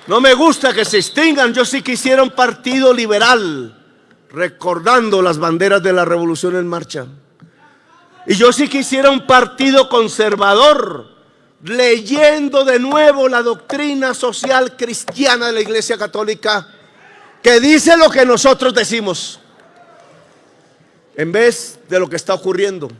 No me gusta que se extingan. Yo sí quisiera un partido liberal, recordando las banderas de la Revolución en Marcha. Y yo sí quisiera un partido conservador, leyendo de nuevo la doctrina social cristiana de la Iglesia Católica, que dice lo que nosotros decimos, en vez de lo que está ocurriendo.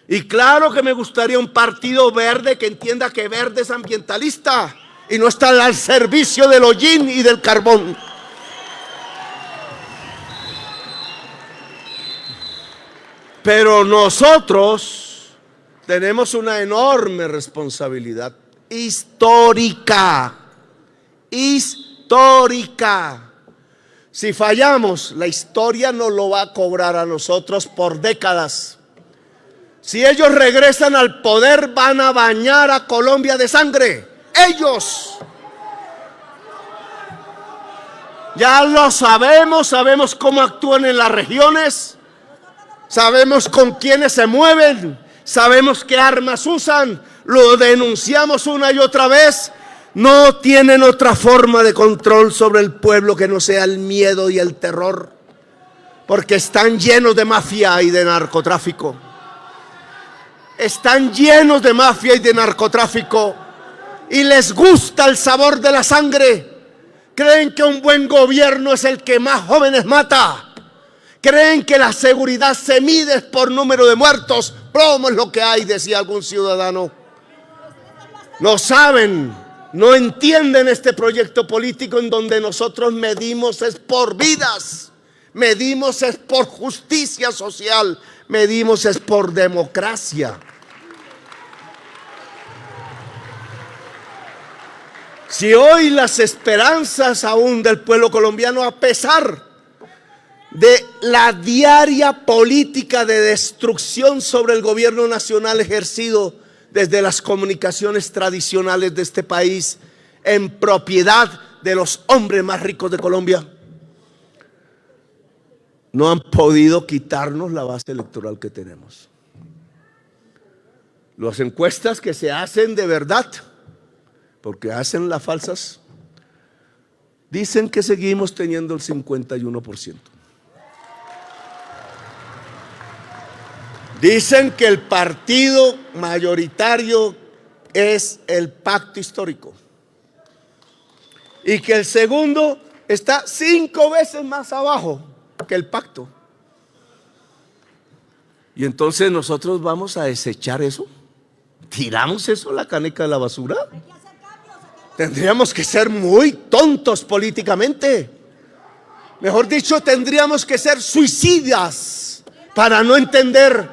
Y claro que me gustaría un partido verde que entienda que verde es ambientalista y no está al servicio del hollín y del carbón. Pero nosotros tenemos una enorme responsabilidad histórica. Histórica. Si fallamos, la historia nos lo va a cobrar a nosotros por décadas. Si ellos regresan al poder, van a bañar a Colombia de sangre. Ellos. Ya lo sabemos, sabemos cómo actúan en las regiones, sabemos con quiénes se mueven, sabemos qué armas usan, lo denunciamos una y otra vez. No tienen otra forma de control sobre el pueblo que no sea el miedo y el terror, porque están llenos de mafia y de narcotráfico. Están llenos de mafia y de narcotráfico y les gusta el sabor de la sangre. Creen que un buen gobierno es el que más jóvenes mata. Creen que la seguridad se mide por número de muertos. Plomo es lo que hay, decía algún ciudadano. No saben, no entienden este proyecto político en donde nosotros medimos es por vidas, medimos es por justicia social, medimos es por democracia. Si hoy las esperanzas aún del pueblo colombiano, a pesar de la diaria política de destrucción sobre el gobierno nacional ejercido desde las comunicaciones tradicionales de este país en propiedad de los hombres más ricos de Colombia, no han podido quitarnos la base electoral que tenemos. Las encuestas que se hacen de verdad, porque hacen las falsas, dicen que seguimos teniendo el 51%. Dicen que el partido mayoritario es el pacto histórico y que el segundo está 5 veces más abajo que el pacto. Y entonces nosotros vamos a desechar eso. ¿Tiramos eso a la caneca de la basura? Tendríamos que ser muy tontos políticamente. Mejor dicho, tendríamos que ser suicidas para no entender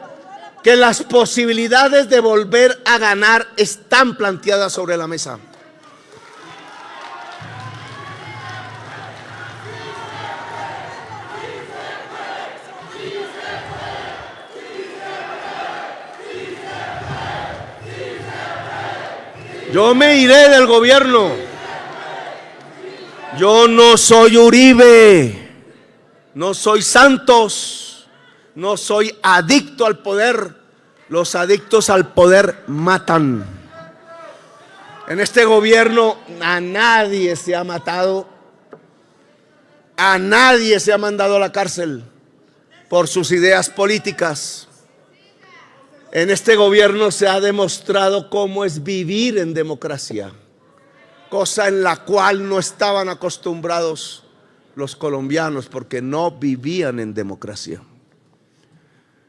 que las posibilidades de volver a ganar están planteadas sobre la mesa. Yo me iré del gobierno. Yo no soy Uribe, no soy Santos, no soy adicto al poder. Los adictos al poder matan. En este gobierno a nadie se ha matado, a nadie se ha mandado a la cárcel por sus ideas políticas. En este gobierno se ha demostrado cómo es vivir en democracia, cosa en la cual no estaban acostumbrados los colombianos porque no vivían en democracia.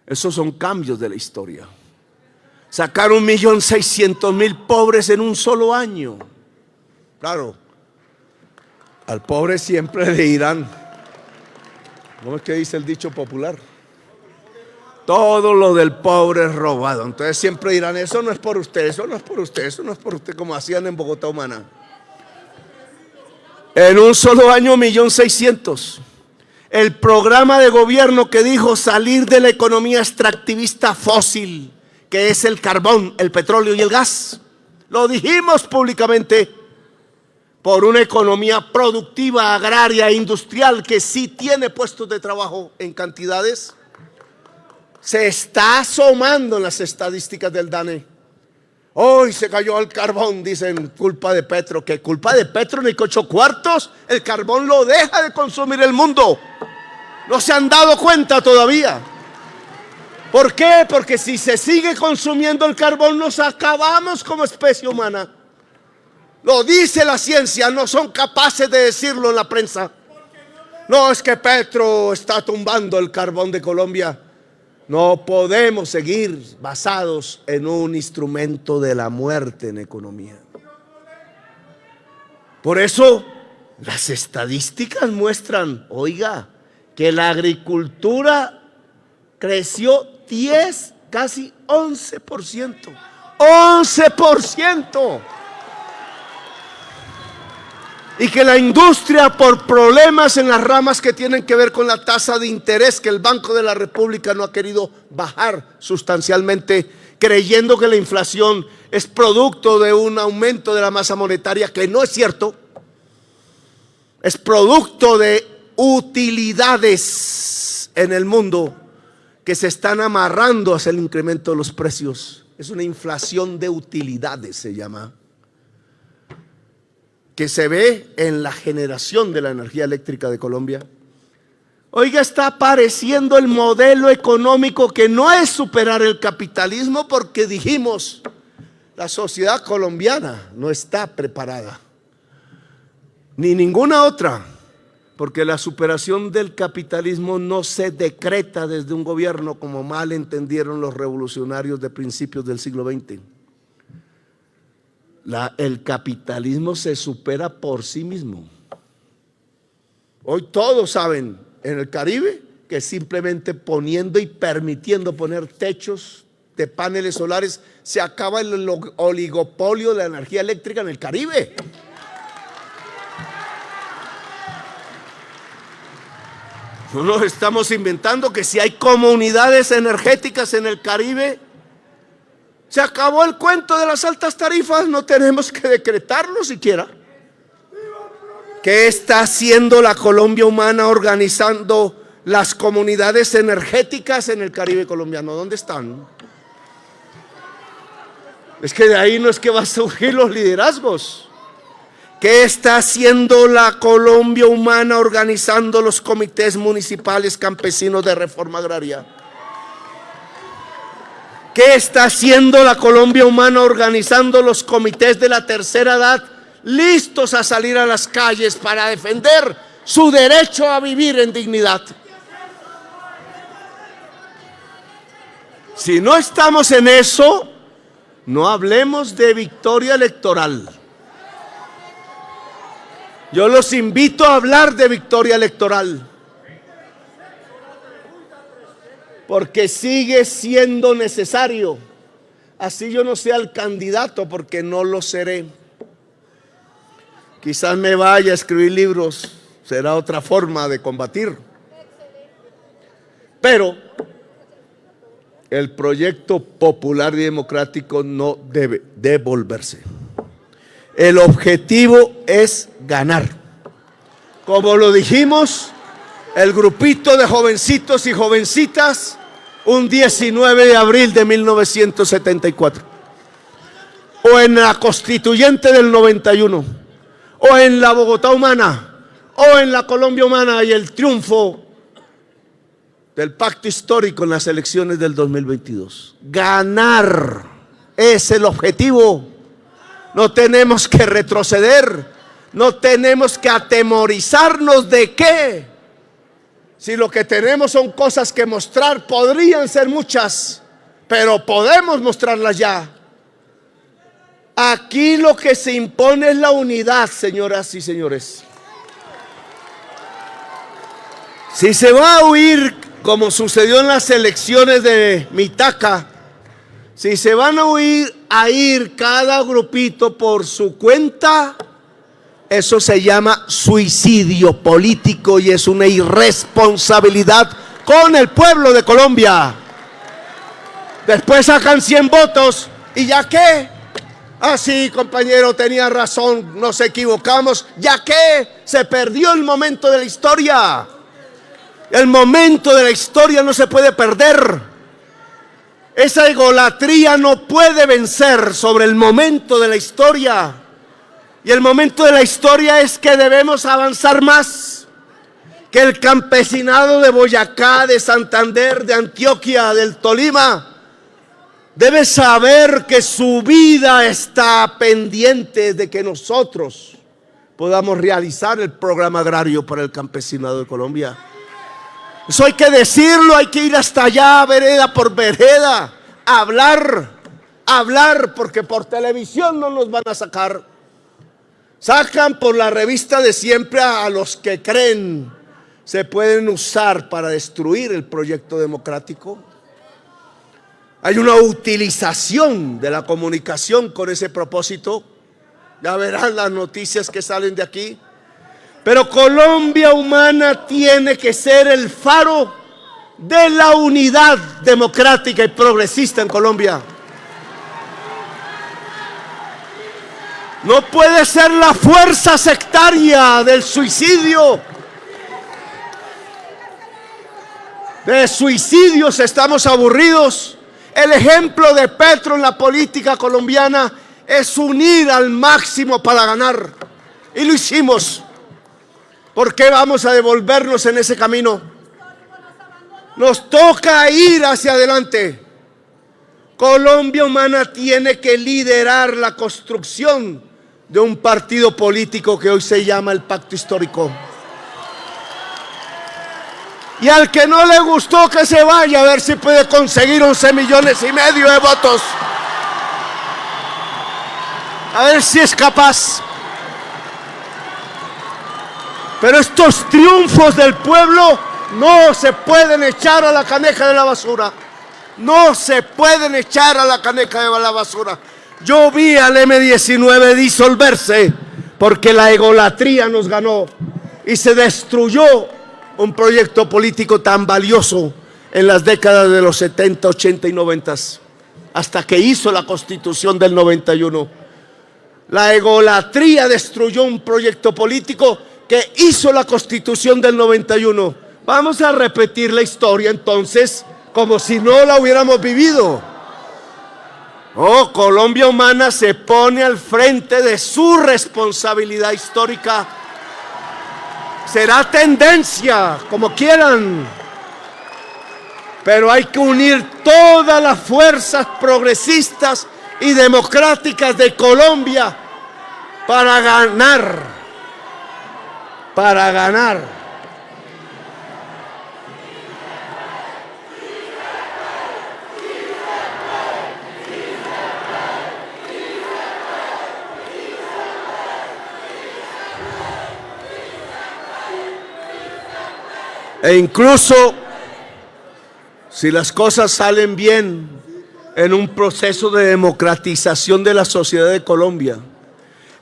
Esos son cambios de la historia. Sacar 1.600.000 pobres en un solo año. Claro, al pobre siempre le dirán, ¿cómo es que dice el dicho popular? Todo lo del pobre es robado. Entonces siempre dirán, eso no es por usted, eso no es por usted, eso no es por usted, como hacían en Bogotá Humana. En un solo año 1.600.000. El programa de gobierno que dijo salir de la economía extractivista fósil, que es el carbón, el petróleo y el gas. Lo dijimos públicamente, por una economía productiva, agraria e industrial que sí tiene puestos de trabajo en cantidades. Se está asomando en las estadísticas del DANE. Hoy se cayó el carbón, dicen, culpa de Petro. ¿Qué culpa de Petro? Ni 8 cuartos. El carbón lo deja de consumir el mundo. No se han dado cuenta todavía. ¿Por qué? Porque si se sigue consumiendo el carbón, nos acabamos como especie humana. Lo dice la ciencia, no son capaces de decirlo en la prensa. No, es que Petro está tumbando el carbón de Colombia. No podemos seguir basados en un instrumento de la muerte en economía. Por eso las estadísticas muestran, oiga, que la agricultura creció 10, casi 11%. 11%. Y que la industria, por problemas en las ramas que tienen que ver con la tasa de interés, que el Banco de la República no ha querido bajar sustancialmente, creyendo que la inflación es producto de un aumento de la masa monetaria, que no es cierto, es producto de utilidades en el mundo que se están amarrando hacia el incremento de los precios. Es una inflación de utilidades, se llama, que se ve en la generación de la energía eléctrica de Colombia. Oiga, está apareciendo el modelo económico que no es superar el capitalismo, porque dijimos, la sociedad colombiana no está preparada, ni ninguna otra, porque la superación del capitalismo no se decreta desde un gobierno, como mal entendieron los revolucionarios de principios del siglo XX. El capitalismo se supera por sí mismo. Hoy todos saben en el Caribe que simplemente poniendo y permitiendo poner techos de paneles solares se acaba el oligopolio de la energía eléctrica en el Caribe. No nos estamos inventando que si hay comunidades energéticas en el Caribe, se acabó el cuento de las altas tarifas, no tenemos que decretarlo siquiera. ¿Qué está haciendo la Colombia Humana organizando las comunidades energéticas en el Caribe colombiano? ¿Dónde están? Es que de ahí no es que van a surgir los liderazgos. ¿Qué está haciendo la Colombia Humana organizando los comités municipales campesinos de reforma agraria? ¿Qué está haciendo la Colombia Humana organizando los comités de la tercera edad, listos a salir a las calles para defender su derecho a vivir en dignidad? Si no estamos en eso, no hablemos de victoria electoral. Yo los invito a hablar de victoria electoral, porque sigue siendo necesario. Así yo no sea el candidato, porque no lo seré. Quizás me vaya a escribir libros, será otra forma de combatir. Pero el proyecto popular y democrático no debe devolverse. El objetivo es ganar. Como lo dijimos, el grupito de jovencitos y jovencitas, un 19 de abril de 1974, o en la Constituyente del 91, o en la Bogotá Humana, o en la Colombia Humana, y el triunfo del pacto histórico en las elecciones del 2022. Ganar es el objetivo. No tenemos que retroceder, no tenemos que atemorizarnos de qué. Si lo que tenemos son cosas que mostrar, podrían ser muchas, pero podemos mostrarlas ya. Aquí lo que se impone es la unidad, señoras y señores. Si se va a huir, como sucedió en las elecciones de Mitaca, si se van a ir cada grupito por su cuenta, eso se llama suicidio político y es una irresponsabilidad con el pueblo de Colombia. Después sacan 100 votos y ¿ya qué? Ah, sí, compañero, tenía razón, nos equivocamos. ¿Ya qué? Se perdió el momento de la historia. El momento de la historia no se puede perder. Esa egolatría no puede vencer sobre el momento de la historia. Y el momento de la historia es que debemos avanzar más. Que el campesinado de Boyacá, de Santander, de Antioquia, del Tolima, debe saber que su vida está pendiente de que nosotros podamos realizar el programa agrario para el campesinado de Colombia. Eso hay que decirlo, hay que ir hasta allá, vereda por vereda, hablar, porque por televisión no nos van a sacar. Sacan por la revista de siempre a los que creen se pueden usar para destruir el proyecto democrático. Hay una utilización de la comunicación con ese propósito. Ya verán las noticias que salen de aquí. Pero Colombia Humana tiene que ser el faro de la unidad democrática y progresista en Colombia. No puede ser la fuerza sectaria del suicidio. De suicidios estamos aburridos. El ejemplo de Petro en la política colombiana es unir al máximo para ganar. Y lo hicimos. ¿Por qué vamos a devolvernos en ese camino? Nos toca ir hacia adelante. Colombia Humana tiene que liderar la construcción de un partido político que hoy se llama el Pacto Histórico. Y al que no le gustó, que se vaya a ver si puede conseguir 11,5 millones de votos. A ver si es capaz. Pero estos triunfos del pueblo no se pueden echar a la caneca de la basura. No se pueden echar a la caneca de la basura. Yo vi al M-19 disolverse porque la egolatría nos ganó y se destruyó un proyecto político tan valioso en las décadas de los 70, 80 y 90, hasta que hizo la Constitución del 91. La egolatría destruyó un proyecto político que hizo la Constitución del 91. Vamos a repetir la historia entonces como si no la hubiéramos vivido. Oh, Colombia Humana se pone al frente de su responsabilidad histórica. Será tendencia, como quieran, pero hay que unir todas las fuerzas progresistas y democráticas de Colombia para ganar. Para ganar. E incluso si las cosas salen bien en un proceso de democratización de la sociedad de Colombia,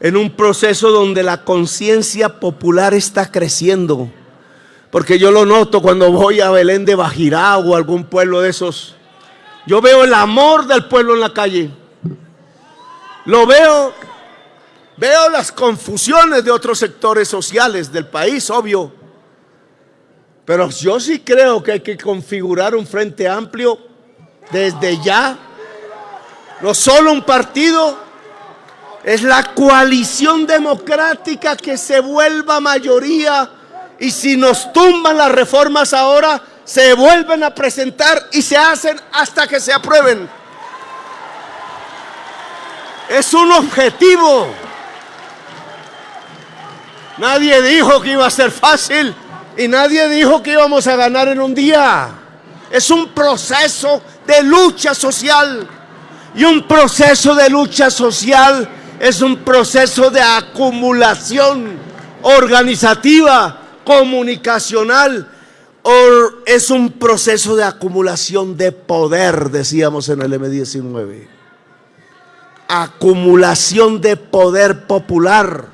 en un proceso donde la conciencia popular está creciendo, porque yo lo noto cuando voy a Belén de Bajirá o algún pueblo de esos, yo veo el amor del pueblo en la calle, lo veo las confusiones de otros sectores sociales del país, obvio. Pero yo sí creo que hay que configurar un frente amplio desde ya. No solo un partido, es la coalición democrática que se vuelva mayoría. Y si nos tumban las reformas ahora, se vuelven a presentar y se hacen hasta que se aprueben. Es un objetivo. Nadie dijo que iba a ser fácil. Y nadie dijo que íbamos a ganar en un día. Es un proceso de lucha social. Y un proceso de lucha social es un proceso de acumulación organizativa, comunicacional. Es un proceso de acumulación de poder, decíamos en el M-19. Acumulación de poder popular,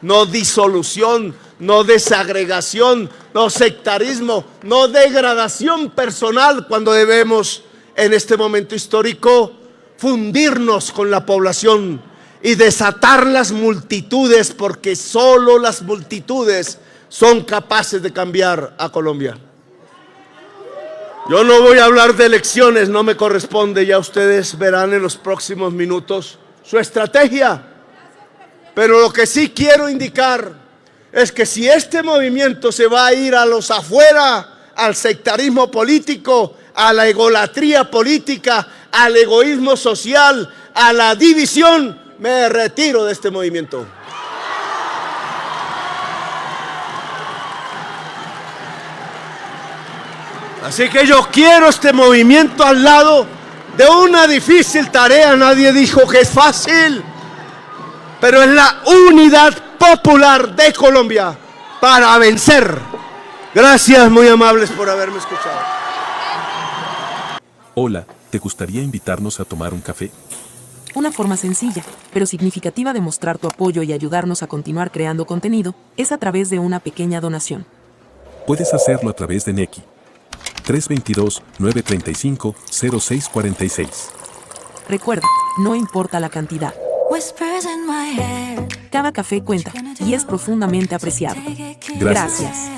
no disolución. No desagregación, no sectarismo, no degradación personal, cuando debemos en este momento histórico fundirnos con la población y desatar las multitudes, porque solo las multitudes son capaces de cambiar a Colombia. Yo no voy a hablar de elecciones, no me corresponde, ya ustedes verán en los próximos minutos su estrategia. Pero lo que sí quiero indicar es que si este movimiento se va a ir a los afuera, al sectarismo político, a la egolatría política, al egoísmo social, a la división, me retiro de este movimiento. Así que yo quiero este movimiento al lado de una difícil tarea. Nadie dijo que es fácil, pero es la unidad popular de Colombia para vencer. Gracias, muy amables por haberme escuchado. Hola, te ¿Te gustaría invitarnos a tomar un café? Una forma sencilla, pero significativa de mostrar tu apoyo y ayudarnos a continuar creando contenido es a través de una pequeña donación. Puedes hacerlo a través de Nequi. 322-935-0646. Recuerda, no importa la cantidad. Cada café cuenta y es profundamente apreciado. Gracias. Gracias.